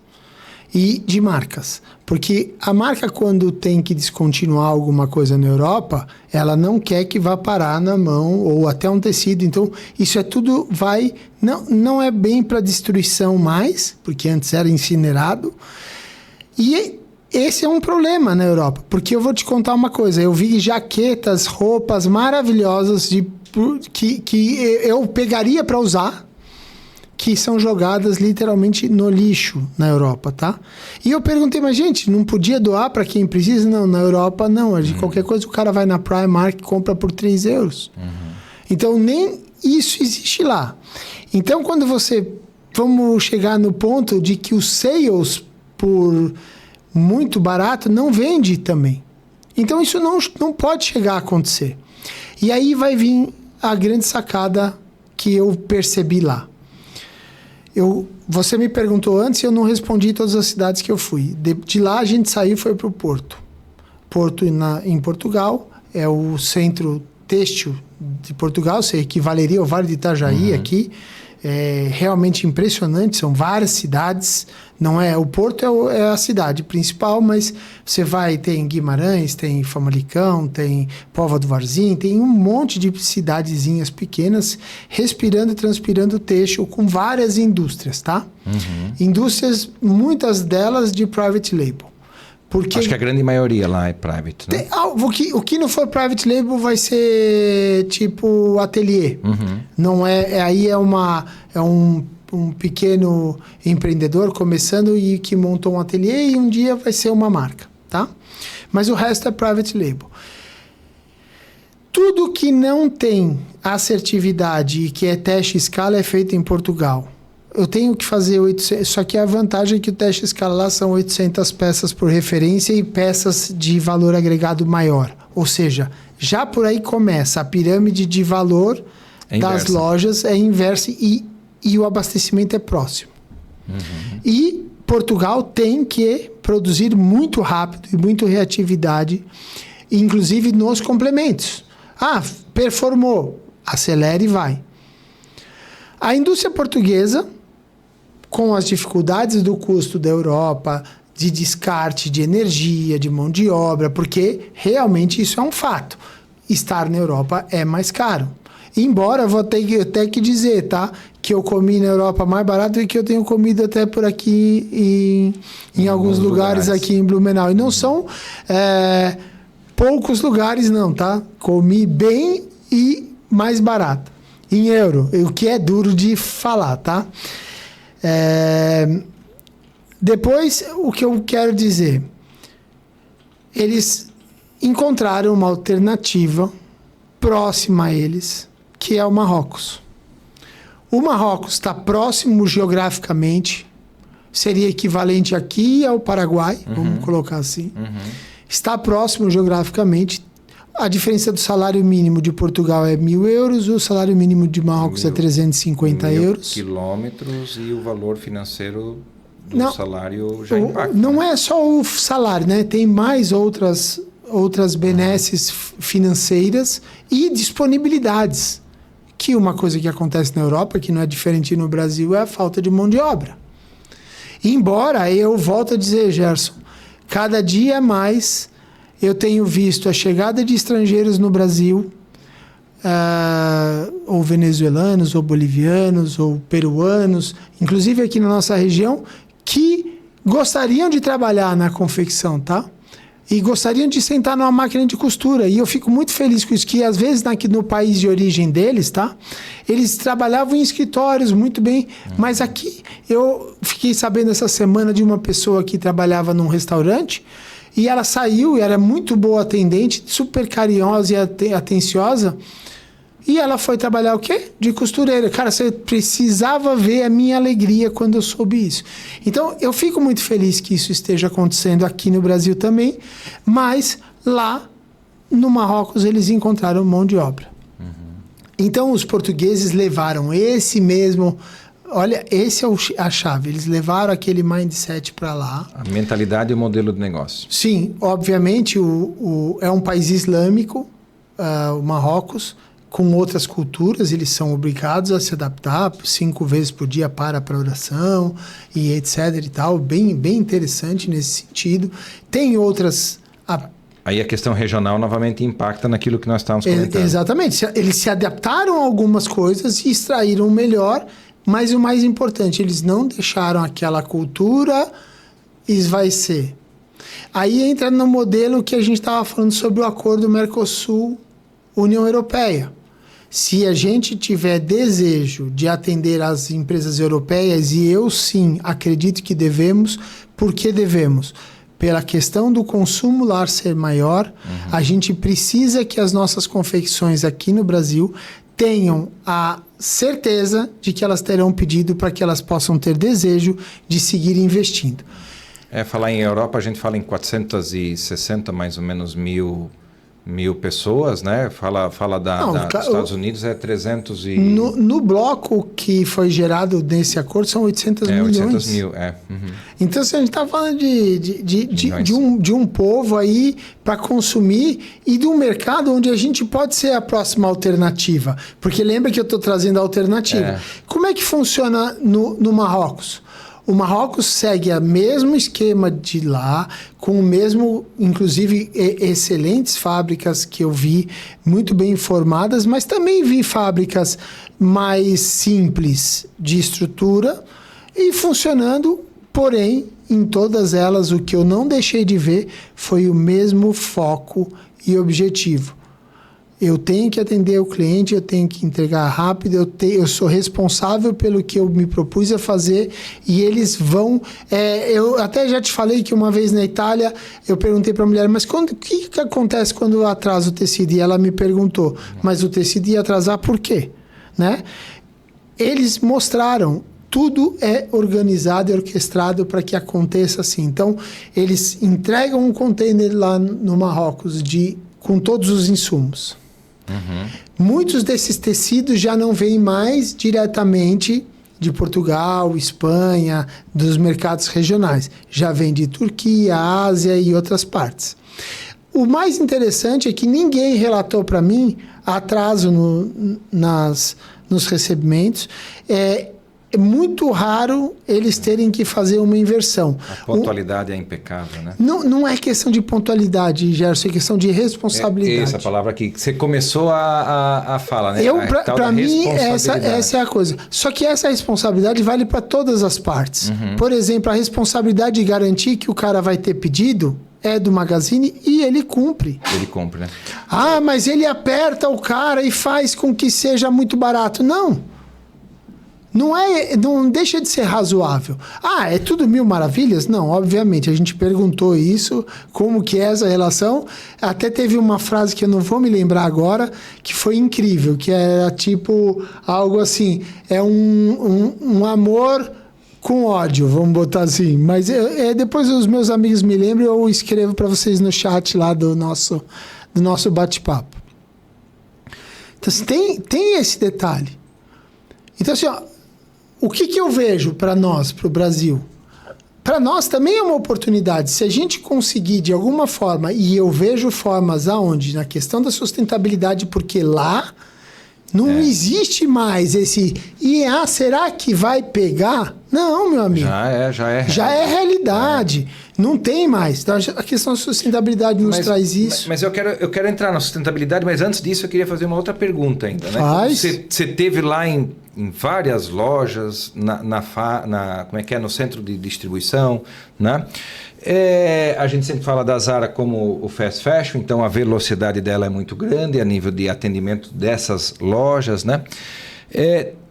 [SPEAKER 1] e de marcas. Porque a marca, quando tem que descontinuar alguma coisa na Europa, ela não quer que vá parar na mão ou até um tecido. Então, isso tudo vai... Não é bem para destruição mais, porque antes era incinerado. E esse é um problema na Europa. Porque eu vou te contar uma coisa. Eu vi jaquetas, roupas maravilhosas que eu pegaria para usar, que são jogadas literalmente no lixo na Europa, tá? E eu perguntei, mas gente, não podia doar para quem precisa? Não, na Europa não. De qualquer coisa o cara vai na Primark e compra por 3 euros. Então nem isso existe lá. Então quando vamos chegar no ponto de que os sales por muito barato não vende também. Então isso não pode chegar a acontecer. E aí vai vir a grande sacada que eu percebi lá. Você me perguntou antes e eu não respondi todas as cidades que eu fui. De lá a gente saiu e foi para o Porto. Porto em Portugal é o centro têxtil de Portugal, se equivaleria ao Vale de Itajaí aqui. É realmente impressionante, são várias cidades. Não é, o Porto é a cidade principal, mas você tem Guimarães, tem Famalicão, tem Póvoa do Varzim, tem um monte de cidadezinhas pequenas respirando e transpirando têxtil com várias indústrias, tá? Indústrias, muitas delas de private label. Porque
[SPEAKER 2] acho que a grande maioria lá é private, né?
[SPEAKER 1] O que não for private label vai ser tipo ateliê. Não aí é um pequeno empreendedor começando e que montou um ateliê e um dia vai ser uma marca, tá? Mas o resto é private label. Tudo que não tem assertividade e que é teste escala é feito em Portugal. Eu tenho que fazer 800... Só que a vantagem é que o teste escala lá são 800 peças por referência e peças de valor agregado maior. Ou seja, já por aí começa a pirâmide de valor das lojas é inversa e o abastecimento é próximo. E Portugal tem que produzir muito rápido e muito reatividade, inclusive nos complementos. Performou, acelera e vai. A indústria portuguesa, com as dificuldades do custo da Europa, de descarte de energia, de mão de obra, porque realmente isso é um fato. Estar na Europa é mais caro. Embora eu vou ter que dizer, tá? Que eu comi na Europa mais barato do que eu tenho comido até por aqui em alguns lugares aqui em Blumenau. E não são poucos lugares não, tá? Comi bem e mais barato. Em euro, o que é duro de falar, tá? Depois, o que eu quero dizer, eles encontraram uma alternativa próxima a eles, que é o Marrocos. O Marrocos está próximo geograficamente, seria equivalente aqui ao Paraguai, vamos colocar assim. Está próximo geograficamente. A diferença do salário mínimo de Portugal é 1.000 euros, o salário mínimo de Marrocos é 350 euros.
[SPEAKER 2] Quilômetros e o valor financeiro do salário já impacta.
[SPEAKER 1] Não é só o salário, né? Tem mais outras benesses financeiras e disponibilidades. Que uma coisa que acontece na Europa, que não é diferente no Brasil, é a falta de mão de obra. Embora eu volto a dizer, Gerson, cada dia mais eu tenho visto a chegada de estrangeiros no Brasil, ou venezuelanos, ou bolivianos, ou peruanos, inclusive aqui na nossa região, que gostariam de trabalhar na confecção, tá? e gostariam de sentar numa máquina de costura. E eu fico muito feliz com isso, que às vezes aqui no país de origem deles, tá? Eles trabalhavam em escritórios muito bem, mas aqui eu fiquei sabendo essa semana de uma pessoa que trabalhava num restaurante e ela saiu, e era muito boa atendente, super carinhosa e atenciosa. E ela foi trabalhar o quê? De costureira. Cara, você precisava ver a minha alegria quando eu soube isso. Então, eu fico muito feliz que isso esteja acontecendo aqui no Brasil também, mas lá no Marrocos eles encontraram mão de obra. Então, os portugueses levaram esse mesmo... Olha, esse é a chave. Eles levaram aquele mindset para lá.
[SPEAKER 2] A mentalidade e o modelo de negócio.
[SPEAKER 1] Sim, obviamente, é um país islâmico, o Marrocos, com outras culturas, eles são obrigados a se adaptar 5 vezes por dia para oração e etc e tal, bem interessante nesse sentido. Tem outras...
[SPEAKER 2] Aí a questão regional novamente impacta naquilo que nós estávamos comentando.
[SPEAKER 1] Exatamente. Eles se adaptaram a algumas coisas e extraíram o melhor, mas o mais importante, eles não deixaram aquela cultura esvaecer. Aí entra no modelo que a gente estava falando sobre o acordo Mercosul-União Europeia. Se a gente tiver desejo de atender as empresas europeias, e eu sim acredito que devemos, por que devemos? Pela questão do consumo lar ser maior, a gente precisa que as nossas confecções aqui no Brasil tenham a certeza de que elas terão pedido para que elas possam ter desejo de seguir investindo.
[SPEAKER 2] Falar em Europa, a gente fala em 460 mais ou menos mil pessoas, né? Fala dos Estados Unidos, é 300 e...
[SPEAKER 1] No bloco que foi gerado nesse acordo, são 800 milhões.
[SPEAKER 2] 800 mil,
[SPEAKER 1] Então, se a gente está falando de um povo aí para consumir e de um mercado onde a gente pode ser a próxima alternativa. Porque lembra que eu estou trazendo a alternativa. Como é que funciona no Marrocos? O Marrocos segue o mesmo esquema de lá, com o mesmo, inclusive, excelentes fábricas que eu vi, muito bem informadas, mas também vi fábricas mais simples de estrutura e funcionando, porém, em todas elas, o que eu não deixei de ver foi o mesmo foco e objetivo. Eu tenho que atender o cliente, eu tenho que entregar rápido, eu sou responsável pelo que eu me propus a fazer e eles vão... eu até já te falei que uma vez na Itália, eu perguntei para a mulher, mas o que acontece quando atrasa o tecido? E ela me perguntou, mas o tecido ia atrasar por quê? Né? Eles mostraram, tudo é organizado e orquestrado para que aconteça assim. Então, eles entregam um container lá no Marrocos com todos os insumos. Muitos desses tecidos já não vêm mais diretamente de Portugal, Espanha, dos mercados regionais. Já vem de Turquia, Ásia e outras partes. O mais interessante é que ninguém relatou para mim atraso nos recebimentos. É muito raro eles terem que fazer uma inversão.
[SPEAKER 2] A pontualidade é impecável, né?
[SPEAKER 1] Não é questão de pontualidade, Gerson, é questão de responsabilidade.
[SPEAKER 2] Essa palavra aqui, que você começou a falar, né?
[SPEAKER 1] Para mim, essa é a coisa. Só que essa responsabilidade vale para todas as partes. Por exemplo, a responsabilidade de garantir que o cara vai ter pedido é do Magazine e ele cumpre.
[SPEAKER 2] Ele cumpre, né?
[SPEAKER 1] Mas ele aperta o cara e faz com que seja muito barato. Não deixa de ser razoável. É tudo mil maravilhas? Não, obviamente. A gente perguntou isso, como que é essa relação. Até teve uma frase que eu não vou me lembrar agora, que foi incrível, que era tipo algo assim, é um amor com ódio, vamos botar assim. Mas depois os meus amigos me lembram, eu escrevo para vocês no chat lá do nosso bate-papo. Então, tem esse detalhe. Então, assim, o que eu vejo para nós, para o Brasil? Para nós também é uma oportunidade. Se a gente conseguir de alguma forma, e eu vejo formas aonde? Na questão da sustentabilidade, porque lá não existe mais esse... será que vai pegar? Não, meu amigo. Já é realidade. Não tem mais. Então, a questão da sustentabilidade nos traz isso.
[SPEAKER 2] Mas eu quero entrar na sustentabilidade, mas antes disso eu queria fazer uma outra pergunta ainda. Né?
[SPEAKER 1] Faz.
[SPEAKER 2] Você teve lá em em várias lojas, como é que é? No centro de distribuição, né? A gente sempre fala da Zara como o fast fashion, então a velocidade dela é muito grande a nível de atendimento dessas lojas, né?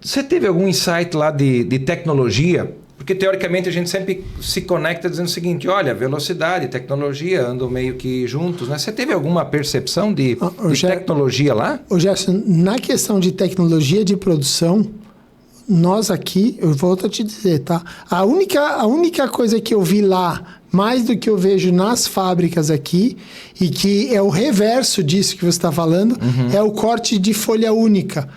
[SPEAKER 2] Você teve algum insight lá de tecnologia? Porque teoricamente a gente sempre se conecta dizendo o seguinte, olha, velocidade e tecnologia andam meio que juntos, né? Você teve alguma percepção de tecnologia lá?
[SPEAKER 1] Ô Gerson, na questão de tecnologia de produção, nós aqui, eu volto a te dizer, tá? A única coisa que eu vi lá, mais do que eu vejo nas fábricas aqui, e que é o reverso disso que você está falando, é o corte de folha única.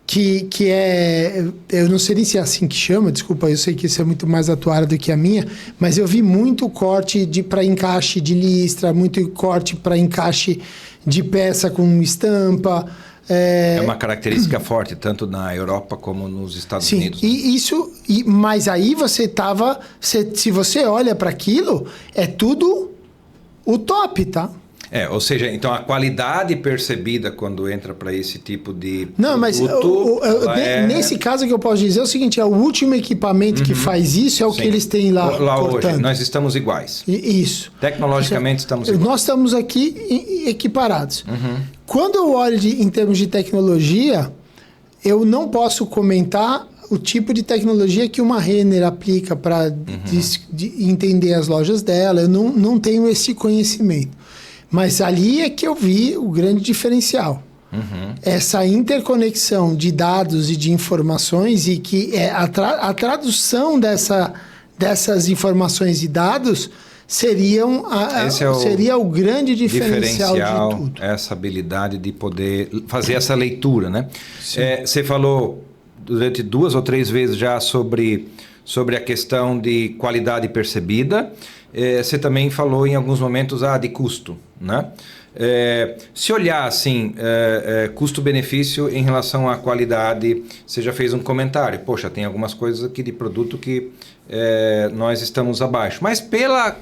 [SPEAKER 1] Que é... Eu não sei nem se é assim que chama, desculpa, eu sei que isso é muito mais atuário do que a minha, mas eu vi muito corte para encaixe de listra, muito corte para encaixe de peça com estampa.
[SPEAKER 2] É uma característica forte, tanto na Europa como nos Estados Unidos.
[SPEAKER 1] Sim, mas aí você tava... Se você olha para aquilo, é tudo o top, tá?
[SPEAKER 2] Ou seja, então a qualidade percebida quando entra para esse tipo de
[SPEAKER 1] Não, mas nesse caso que eu posso dizer é o seguinte, é o último equipamento que faz isso, é o que eles têm lá cortando.
[SPEAKER 2] Hoje, nós estamos iguais.
[SPEAKER 1] Isso.
[SPEAKER 2] Tecnologicamente estamos iguais.
[SPEAKER 1] Nós estamos aqui equiparados. Quando eu olho em termos de tecnologia, eu não posso comentar o tipo de tecnologia que uma Renner aplica para entender as lojas dela. Eu não tenho esse conhecimento. Mas ali é que eu vi o grande diferencial. Essa interconexão de dados e de informações e que a tradução dessas informações e dados seria o grande diferencial de tudo.
[SPEAKER 2] Essa habilidade de poder fazer essa leitura, né? Você falou durante 2 ou 3 vezes já sobre a questão de qualidade percebida. Você também falou em alguns momentos de custo, né? Se olhar assim, custo-benefício em relação à qualidade, você já fez um comentário. Poxa, tem algumas coisas aqui de produto que nós estamos abaixo. Mas pela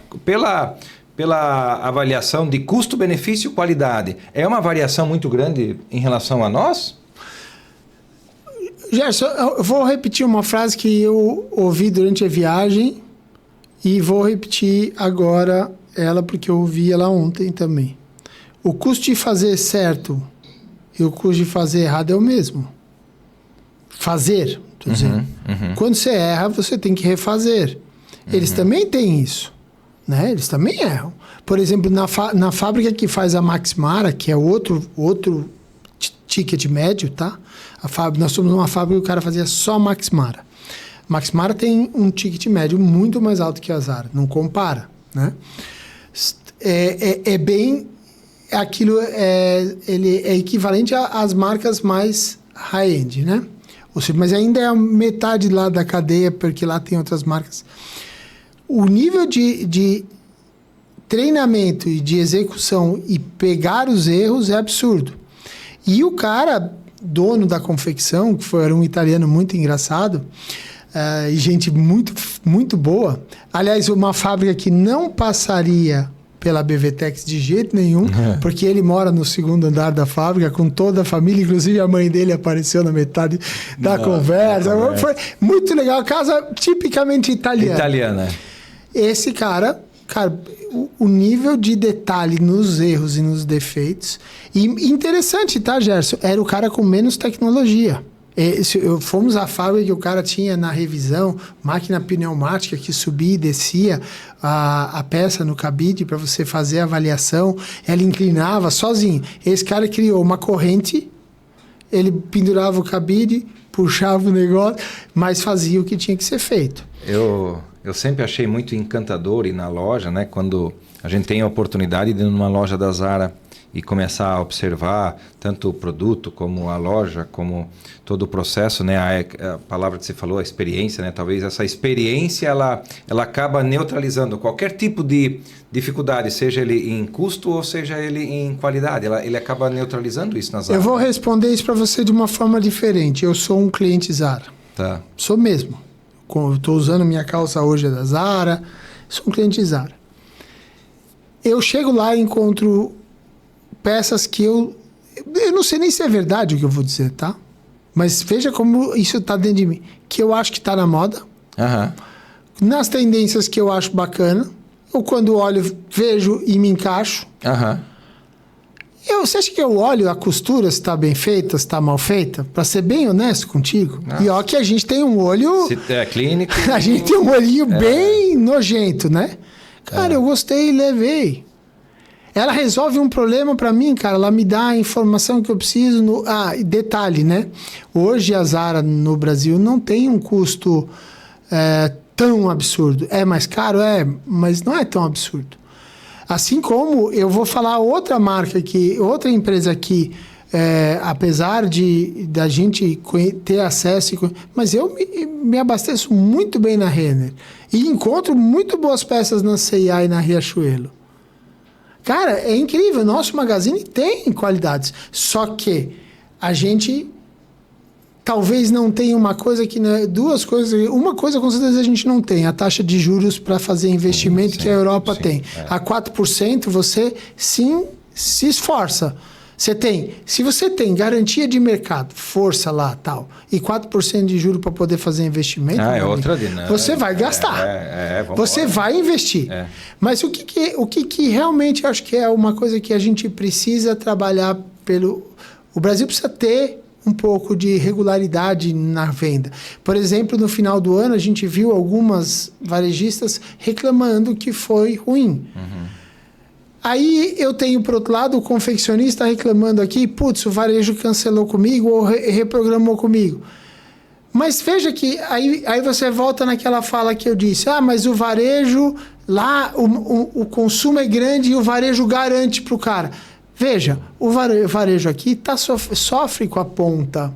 [SPEAKER 2] avaliação de custo-benefício e qualidade, é uma variação muito grande em relação a nós?
[SPEAKER 1] Gerson, eu vou repetir uma frase que eu ouvi durante a viagem e vou repetir agora ela porque eu ouvi ela ontem também. O custo de fazer certo e o custo de fazer errado é o mesmo. Fazer, estou dizendo. Quando você erra, você tem que refazer. Eles também têm isso, né? Eles também erram. Por exemplo, na fábrica que faz a Max Mara, que é outro ticket médio, tá? Nós somos uma fábrica que o cara fazia só Max Mara. Max Mara tem um ticket médio muito mais alto que a Zara, não compara, né? Bem aquilo, ele é equivalente às marcas mais high-end, né? Ou seja, mas ainda é a metade lá da cadeia, porque lá tem outras marcas. O nível de treinamento e de execução e pegar os erros é absurdo. E o cara, dono da confecção, que era um italiano muito engraçado, e gente muito, muito boa. Aliás, uma fábrica que não passaria pela BVTEX de jeito nenhum, porque ele mora no 2º andar da fábrica com toda a família, inclusive a mãe dele apareceu na metade da conversa. Foi muito legal, casa tipicamente italiana. Esse cara, o nível de detalhe nos erros e nos defeitos, e interessante, tá, Gerson? Era o cara com menos tecnologia. Fomos à fábrica que o cara tinha na revisão, máquina pneumática que subia e descia a peça no cabide para você fazer a avaliação. Ela inclinava sozinho. Esse cara criou uma corrente, ele pendurava o cabide, puxava o negócio, mas fazia o que tinha que ser feito.
[SPEAKER 2] Eu sempre achei muito encantador ir na loja, né? Quando a gente tem a oportunidade de ir numa loja da Zara e começar a observar tanto o produto como a loja, como todo o processo, né? A palavra que você falou, a experiência, né? Talvez essa experiência ela acaba neutralizando qualquer tipo de dificuldade, seja ele em custo ou seja ele em qualidade. Ele acaba neutralizando isso nas áreas.
[SPEAKER 1] Eu vou responder isso para você de uma forma diferente. Eu sou um cliente Zara.
[SPEAKER 2] Tá.
[SPEAKER 1] Sou mesmo. Estou usando minha calça hoje da Zara. Sou um cliente Zara. Eu chego lá e encontro peças que eu não sei nem se é verdade o que eu vou dizer, tá? Mas veja como isso está dentro de mim. Que eu acho que está na moda. Nas tendências que eu acho bacana. Ou quando olho, vejo e me encaixo. Você acha que eu olho a costura, se está bem feita, se está mal feita? Para ser bem honesto contigo. Nossa. E ó que a gente tem um olho...
[SPEAKER 2] Se é clínico...
[SPEAKER 1] a gente tem um olhinho bem nojento, né? Cara, eu gostei e levei. Ela resolve um problema para mim, cara. Ela me dá a informação que eu preciso. Detalhe, né? Hoje a Zara no Brasil não tem um custo tão absurdo. É mais caro? Mas não é tão absurdo. Assim como eu vou falar outra marca aqui, outra empresa aqui, apesar da gente ter acesso, mas eu me abasteço muito bem na Renner e encontro muito boas peças na C&A e na Riachuelo. Cara, é incrível, nosso Magazine tem qualidades, só que a gente talvez não tenha uma coisa que... Né, duas coisas. Uma coisa com certeza a gente não tem. A taxa de juros para fazer investimento que a Europa tem. A 4% você sim se esforça. Se você tem garantia de mercado, força lá, tal, e 4% de juros para poder fazer investimento...
[SPEAKER 2] outra dinâmica.
[SPEAKER 1] Você vai gastar. Você vai investir. Mas o que realmente eu acho que é uma coisa que a gente precisa trabalhar o Brasil precisa ter um pouco de regularidade na venda. Por exemplo, no final do ano, a gente viu algumas varejistas reclamando que foi ruim. Aí eu tenho, por outro lado, o confeccionista reclamando aqui, o varejo cancelou comigo ou reprogramou comigo. Mas veja que aí você volta naquela fala que eu disse, mas o varejo, lá o consumo é grande e o varejo garante para o cara. Veja, o varejo aqui sofre com a ponta.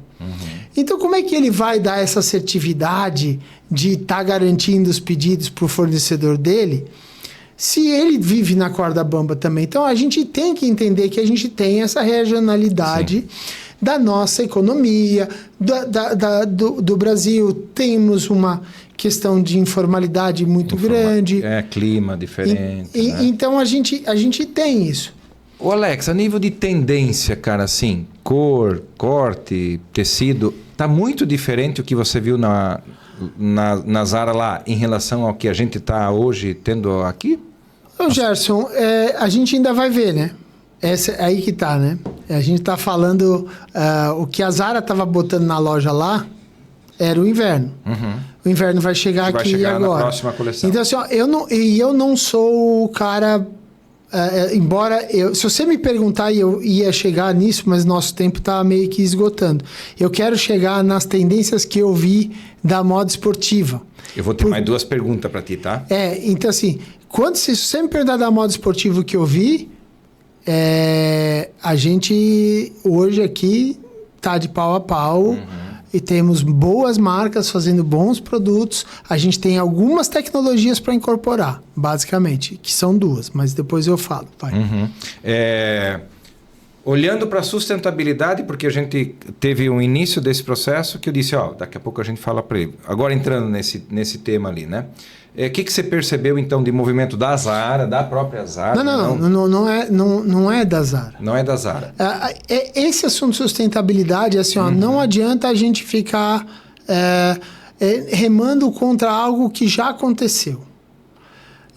[SPEAKER 1] Então, como é que ele vai dar essa assertividade de estar garantindo os pedidos para o fornecedor dele, se ele vive na corda bamba também? Então, a gente tem que entender que a gente tem essa regionalidade da nossa economia, do Brasil. Temos uma questão de informalidade muito grande.
[SPEAKER 2] Clima diferente.
[SPEAKER 1] Então, a gente tem isso.
[SPEAKER 2] Ô Alex, a nível de tendência, cara, assim, cor, corte, tecido, tá muito diferente o que você viu na Zara lá em relação ao que a gente tá hoje tendo aqui?
[SPEAKER 1] Ô Gerson, a gente ainda vai ver, né? Aí que tá, né? A gente tá falando... o que a Zara tava botando na loja lá era o inverno. O inverno vai chegar aqui
[SPEAKER 2] vai chegar
[SPEAKER 1] agora.
[SPEAKER 2] Na próxima coleção.
[SPEAKER 1] Então, assim, eu não sou o cara... embora se você me perguntar, eu ia chegar nisso, mas nosso tempo está meio que esgotando. Eu quero chegar nas tendências que eu vi da moda esportiva.
[SPEAKER 2] Eu vou ter mais duas perguntas para ti, tá?
[SPEAKER 1] Então assim, se você me perguntar da moda esportiva que eu vi, a gente hoje aqui tá de pau a pau. E temos boas marcas fazendo bons produtos. A gente tem algumas tecnologias para incorporar, basicamente, que são duas, mas depois eu falo. Vai.
[SPEAKER 2] Olhando para a sustentabilidade, porque a gente teve um início desse processo que eu disse, daqui a pouco a gente fala para ele. Agora entrando nesse tema ali, né? O que você percebeu, então, de movimento da Zara, da própria Zara?
[SPEAKER 1] Não é da Zara.
[SPEAKER 2] Não é da Zara.
[SPEAKER 1] Esse assunto de sustentabilidade, assim, não adianta a gente ficar remando contra algo que já aconteceu.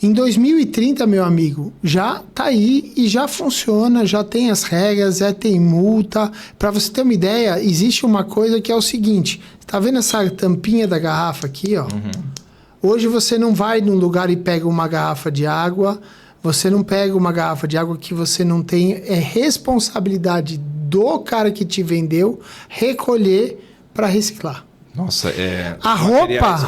[SPEAKER 1] Em 2030, meu amigo, já está aí e já funciona, já tem as regras, tem multa. Para você ter uma ideia, existe uma coisa que é o seguinte, está vendo essa tampinha da garrafa aqui, ó? Hoje você não vai num lugar e pega uma garrafa de água, você não pega uma garrafa de água que você não tem, é responsabilidade do cara que te vendeu recolher para reciclar.
[SPEAKER 2] Nossa,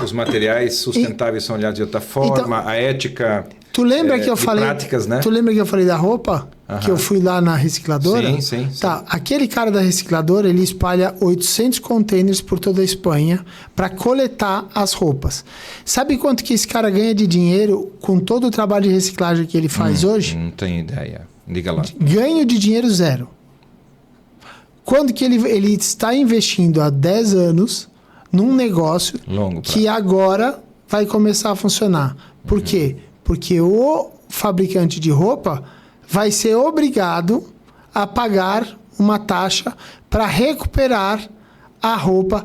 [SPEAKER 1] os
[SPEAKER 2] materiais sustentáveis são olhados de outra forma, então, a ética
[SPEAKER 1] tu lembra que eu falei,
[SPEAKER 2] práticas, né?
[SPEAKER 1] Tu lembra que eu falei da roupa? Que eu fui lá na recicladora?
[SPEAKER 2] Sim.
[SPEAKER 1] Tá, aquele cara da recicladora, ele espalha 800 containers por toda a Espanha para coletar as roupas. Sabe quanto que esse cara ganha de dinheiro com todo o trabalho de reciclagem que ele faz hoje?
[SPEAKER 2] Não tenho ideia. Diga lá.
[SPEAKER 1] Ganho de dinheiro zero. Quando que ele está investindo há 10 anos num negócio que agora vai começar a funcionar. Por quê? Porque o fabricante de roupa vai ser obrigado a pagar uma taxa para recuperar a roupa.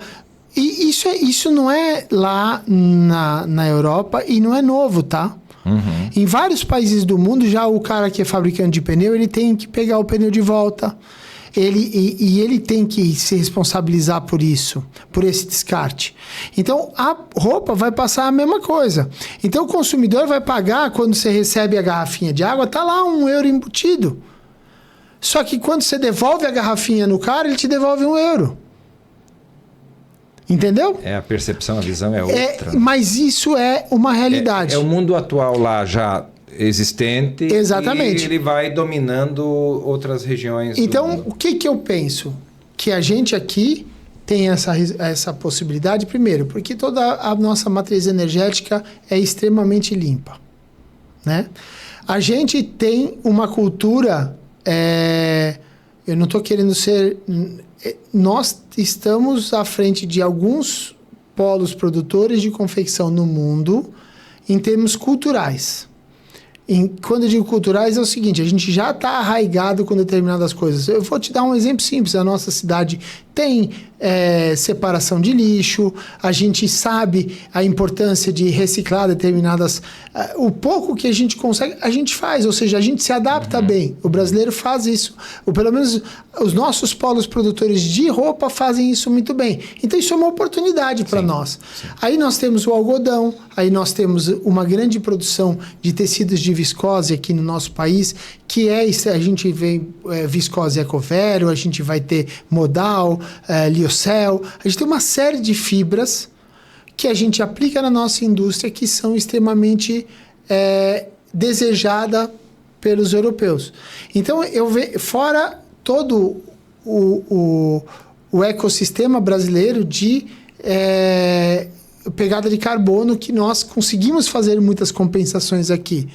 [SPEAKER 1] E isso não é lá na Europa e não é novo, tá?
[SPEAKER 2] Uhum.
[SPEAKER 1] Em vários países do mundo, já o cara que é fabricante de pneu, ele tem que pegar o pneu de volta. Ele tem que se responsabilizar por isso, por esse descarte. Então, a roupa vai passar a mesma coisa. Então, o consumidor vai pagar quando você recebe a garrafinha de água, tá lá €1 embutido. Só que quando você devolve a garrafinha no cara, ele te devolve €1. Entendeu?
[SPEAKER 2] A percepção, a visão é outra.
[SPEAKER 1] Mas isso é uma realidade.
[SPEAKER 2] É o mundo atual lá já existente.
[SPEAKER 1] Exatamente.
[SPEAKER 2] E ele vai dominando outras regiões.
[SPEAKER 1] Então, o que eu penso? Que a gente aqui tem essa possibilidade, primeiro, porque toda a nossa matriz energética é extremamente limpa, né? A gente tem uma cultura... eu não estou querendo ser... Nós estamos à frente de alguns polos produtores de confecção no mundo em termos culturais. Quando eu digo culturais é o seguinte, a gente já está arraigado com determinadas coisas. Eu vou te dar um exemplo simples. A nossa cidade tem separação de lixo, a gente sabe a importância de reciclar determinadas... o pouco que a gente consegue, a gente faz, ou seja, a gente se adapta bem. O brasileiro faz isso, ou pelo menos os nossos polos produtores de roupa fazem isso muito bem. Então isso é uma oportunidade para nós. Sim. Aí nós temos o algodão, aí nós temos uma grande produção de tecidos de viscose aqui no nosso país, que a gente vê viscose ecovero, a gente vai ter modal, liocel, a gente tem uma série de fibras que a gente aplica na nossa indústria que são extremamente desejadas pelos europeus. Então, fora todo o ecossistema brasileiro de pegada de carbono, que nós conseguimos fazer muitas compensações aqui.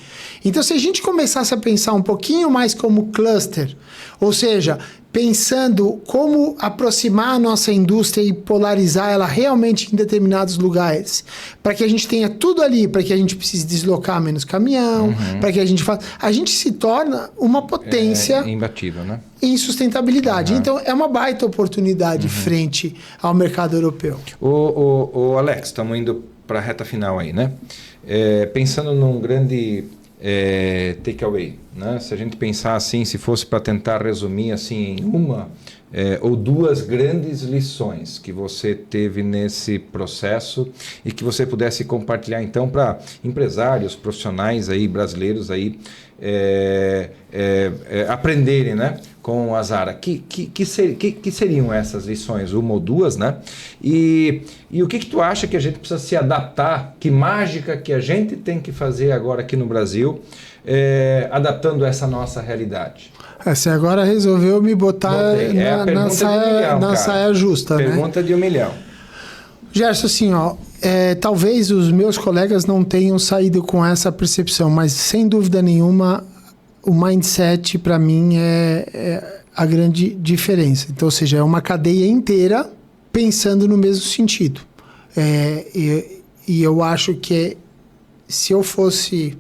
[SPEAKER 1] Então, se a gente começasse a pensar um pouquinho mais como cluster, ou seja, pensando como aproximar a nossa indústria e polarizar ela realmente em determinados lugares, para que a gente tenha tudo ali, para que a gente precise deslocar menos caminhão, para que a gente se torna uma potência
[SPEAKER 2] imbatível, né?
[SPEAKER 1] Em sustentabilidade. Então, é uma baita oportunidade frente ao mercado europeu.
[SPEAKER 2] O Alex, estamos indo para a reta final aí, né? Pensando num grande takeaway, né? Se a gente pensar assim, se fosse para tentar resumir assim em uma ou duas grandes lições que você teve nesse processo e que você pudesse compartilhar então para empresários, profissionais aí brasileiros aí aprenderem, né, com a Zara, que seriam essas lições, uma ou duas, né? E o que tu acha que a gente precisa se adaptar, que mágica que a gente tem que fazer agora aqui no Brasil, adaptando essa nossa realidade?
[SPEAKER 1] Você agora resolveu me botar na saia justa, né?
[SPEAKER 2] Pergunta de 1 milhão.
[SPEAKER 1] Gerson, assim, talvez os meus colegas não tenham saído com essa percepção, mas sem dúvida nenhuma o mindset para mim é a grande diferença. Então, ou seja, é uma cadeia inteira pensando no mesmo sentido. E eu acho que se eu fosse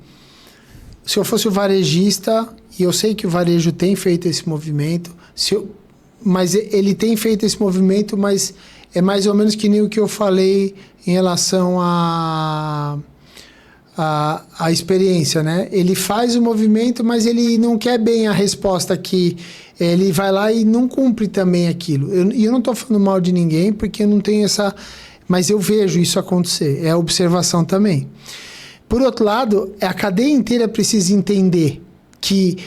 [SPEAKER 1] o varejista, e eu sei que o varejo tem feito esse movimento, mas ele tem feito esse movimento, mas é mais ou menos que nem o que eu falei em relação à experiência, né? Ele faz o movimento, mas ele não quer bem a resposta que ele vai lá e não cumpre também aquilo. E eu não estou falando mal de ninguém, porque eu não tenho essa... Mas eu vejo isso acontecer, é a observação também. Por outro lado, a cadeia inteira precisa entender que...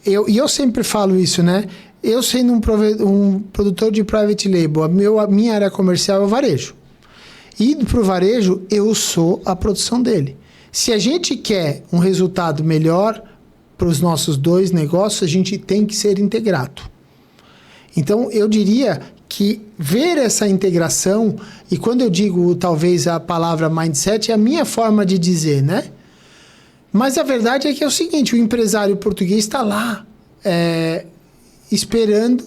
[SPEAKER 1] eu sempre falo isso, né? Eu sendo um produtor de private label, a minha área comercial é o varejo. E para o varejo, eu sou a produção dele. Se a gente quer um resultado melhor para os nossos dois negócios, a gente tem que ser integrado. Então, eu diria que ver essa integração, e quando eu digo talvez a palavra mindset, é a minha forma de dizer, né? Mas a verdade é que é o seguinte, o empresário português está lá esperando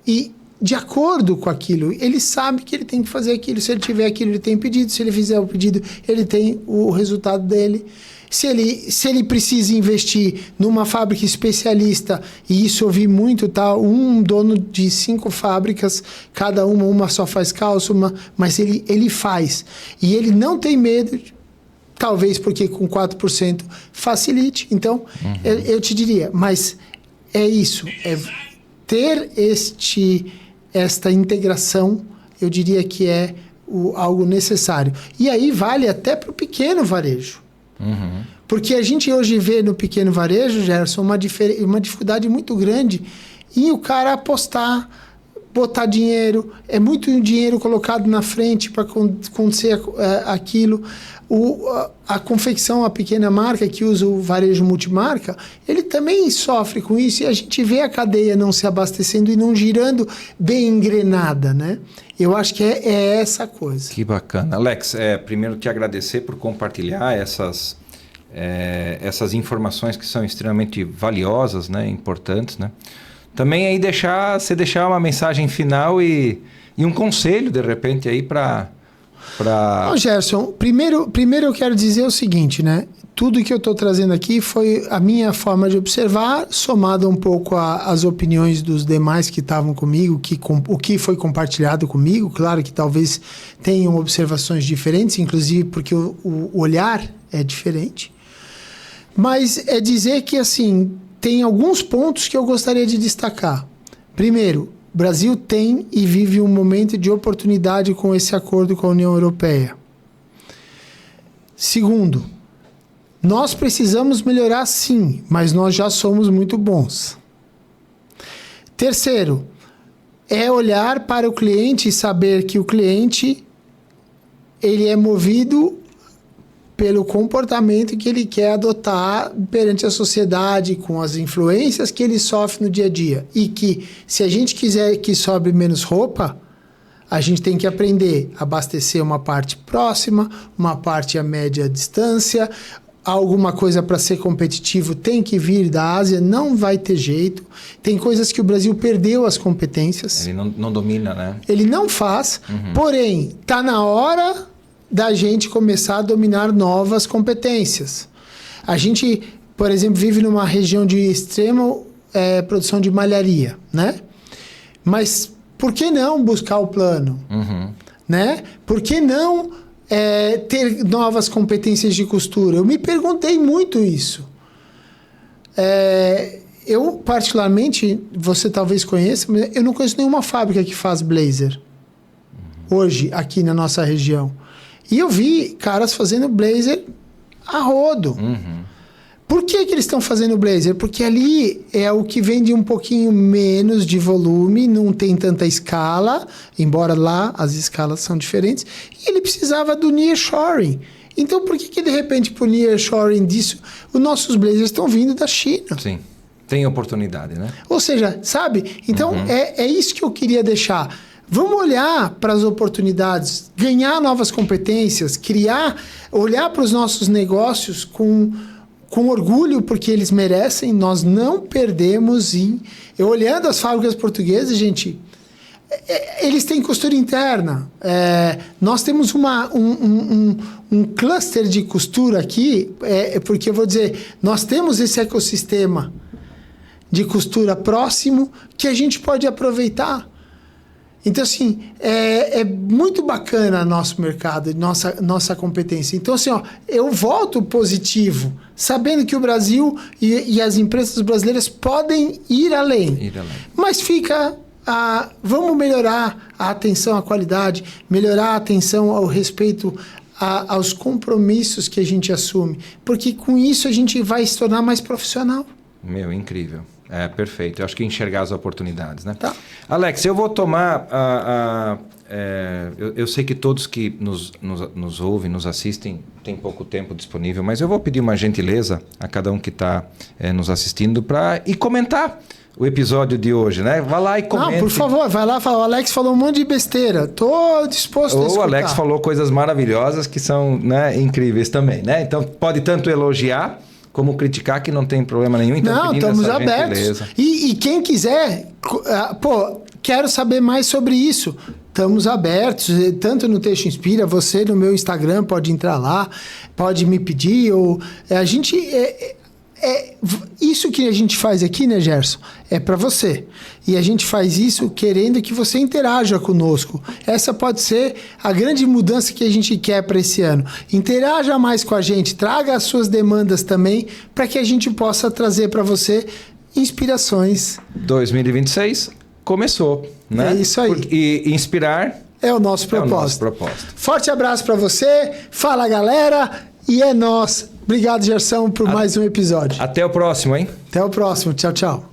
[SPEAKER 1] e de acordo com aquilo. Ele sabe que ele tem que fazer aquilo. Se ele tiver aquilo, ele tem pedido. Se ele fizer o pedido, ele tem o resultado dele. Se ele precisa investir numa fábrica especialista, e isso eu vi muito, tá? Um dono de 5 fábricas, cada uma só faz calça, mas ele faz. E ele não tem medo, talvez porque com 4% facilite. Então, eu te diria, mas é isso, é ter esta integração, eu diria que é algo necessário. E aí vale até para o pequeno varejo. Porque a gente hoje vê no pequeno varejo, Gerson, uma dificuldade muito grande em o cara apostar, botar dinheiro, é muito dinheiro colocado na frente para acontecer aquilo. A confecção, a pequena marca que usa o varejo multimarca, ele também sofre com isso, e a gente vê a cadeia não se abastecendo e não girando bem engrenada, né? Eu acho que é essa coisa.
[SPEAKER 2] Que bacana. Alex, primeiro te agradecer por compartilhar essas informações que são extremamente valiosas, né? Importantes, né? Também aí deixar uma mensagem final e um conselho, de repente, aí para...
[SPEAKER 1] Ô, Gerson, primeiro eu quero dizer o seguinte, né? Tudo que eu estou trazendo aqui foi a minha forma de observar, somado um pouco às opiniões dos demais que estavam comigo, o que foi compartilhado comigo. Claro que talvez tenham observações diferentes, inclusive porque o olhar é diferente. Mas é dizer que, assim, tem alguns pontos que eu gostaria de destacar. Primeiro, o Brasil tem e vive um momento de oportunidade com esse acordo com a União Europeia. Segundo, nós precisamos melhorar sim, mas nós já somos muito bons. Terceiro, é olhar para o cliente e saber que o cliente ele é movido pelo comportamento que ele quer adotar perante a sociedade, com as influências que ele sofre no dia a dia. E que, se a gente quiser que sobre menos roupa, a gente tem que aprender a abastecer uma parte próxima, uma parte a média distância, alguma coisa para ser competitivo tem que vir da Ásia, não vai ter jeito. Tem coisas que o Brasil perdeu as competências.
[SPEAKER 2] Ele não domina, né?
[SPEAKER 1] Ele não faz, porém, está na hora da gente começar a dominar novas competências. A gente, por exemplo, vive numa região de extrema produção de malharia, né? Mas por que não buscar o plano? Né? Por que não ter novas competências de costura? Eu me perguntei muito isso. Eu, particularmente, você talvez conheça, mas eu não conheço nenhuma fábrica que faz blazer hoje aqui na nossa região. E eu vi caras fazendo blazer a rodo. Por que eles estão fazendo blazer? Porque ali é o que vende um pouquinho menos de volume, não tem tanta escala, embora lá as escalas são diferentes, e ele precisava do nearshoring. Então, por que de repente, por nearshoring disso, os nossos blazers estão vindo da China?
[SPEAKER 2] Sim, tem oportunidade, né?
[SPEAKER 1] Ou seja, sabe? Então, é isso que eu queria deixar. Vamos olhar para as oportunidades, ganhar novas competências, olhar para os nossos negócios com orgulho, porque eles merecem. Nós não perdemos olhando as fábricas portuguesas, gente, eles têm costura interna. Nós temos um cluster de costura aqui, porque eu vou dizer, nós temos esse ecossistema de costura próximo que a gente pode aproveitar. Então, assim, é muito bacana nosso mercado, nossa competência. Então, assim, eu volto positivo, sabendo que o Brasil e as empresas brasileiras podem ir além. Mas vamos melhorar a atenção à qualidade, melhorar a atenção ao respeito aos compromissos que a gente assume. Porque com isso a gente vai se tornar mais profissional.
[SPEAKER 2] Incrível. Perfeito. Eu acho que enxergar as oportunidades, né?
[SPEAKER 1] Tá.
[SPEAKER 2] Alex, eu vou tomar... eu sei que todos que nos ouvem, nos assistem, têm pouco tempo disponível, mas eu vou pedir uma gentileza a cada um que está nos assistindo para ir comentar o episódio de hoje, né? Vai lá e comente.
[SPEAKER 1] Não, por favor, vai lá e fala, o Alex falou um monte de besteira. Tô disposto a escutar.
[SPEAKER 2] O Alex falou coisas maravilhosas que são, né, incríveis também, né? Então, pode tanto elogiar como criticar, que não tem problema nenhum. Então,
[SPEAKER 1] não,
[SPEAKER 2] pedindo
[SPEAKER 1] estamos
[SPEAKER 2] essa
[SPEAKER 1] abertos.
[SPEAKER 2] gentileza.
[SPEAKER 1] E quem quiser, quero saber mais sobre isso. Estamos abertos, tanto no Texto Inspira, você no meu Instagram pode entrar lá, pode me pedir. A gente... isso que a gente faz aqui, né, Gerson? É para você. E a gente faz isso querendo que você interaja conosco. Essa pode ser a grande mudança que a gente quer para esse ano. Interaja mais com a gente, traga as suas demandas também, para que a gente possa trazer para você inspirações.
[SPEAKER 2] 2026 começou, né?
[SPEAKER 1] É isso aí.
[SPEAKER 2] E inspirar
[SPEAKER 1] é o nosso propósito.
[SPEAKER 2] É o nosso propósito.
[SPEAKER 1] Forte abraço para você. Fala, galera. E é nós. Obrigado, Gerson, por mais um episódio.
[SPEAKER 2] Até o próximo, hein?
[SPEAKER 1] Até o próximo. Tchau, tchau.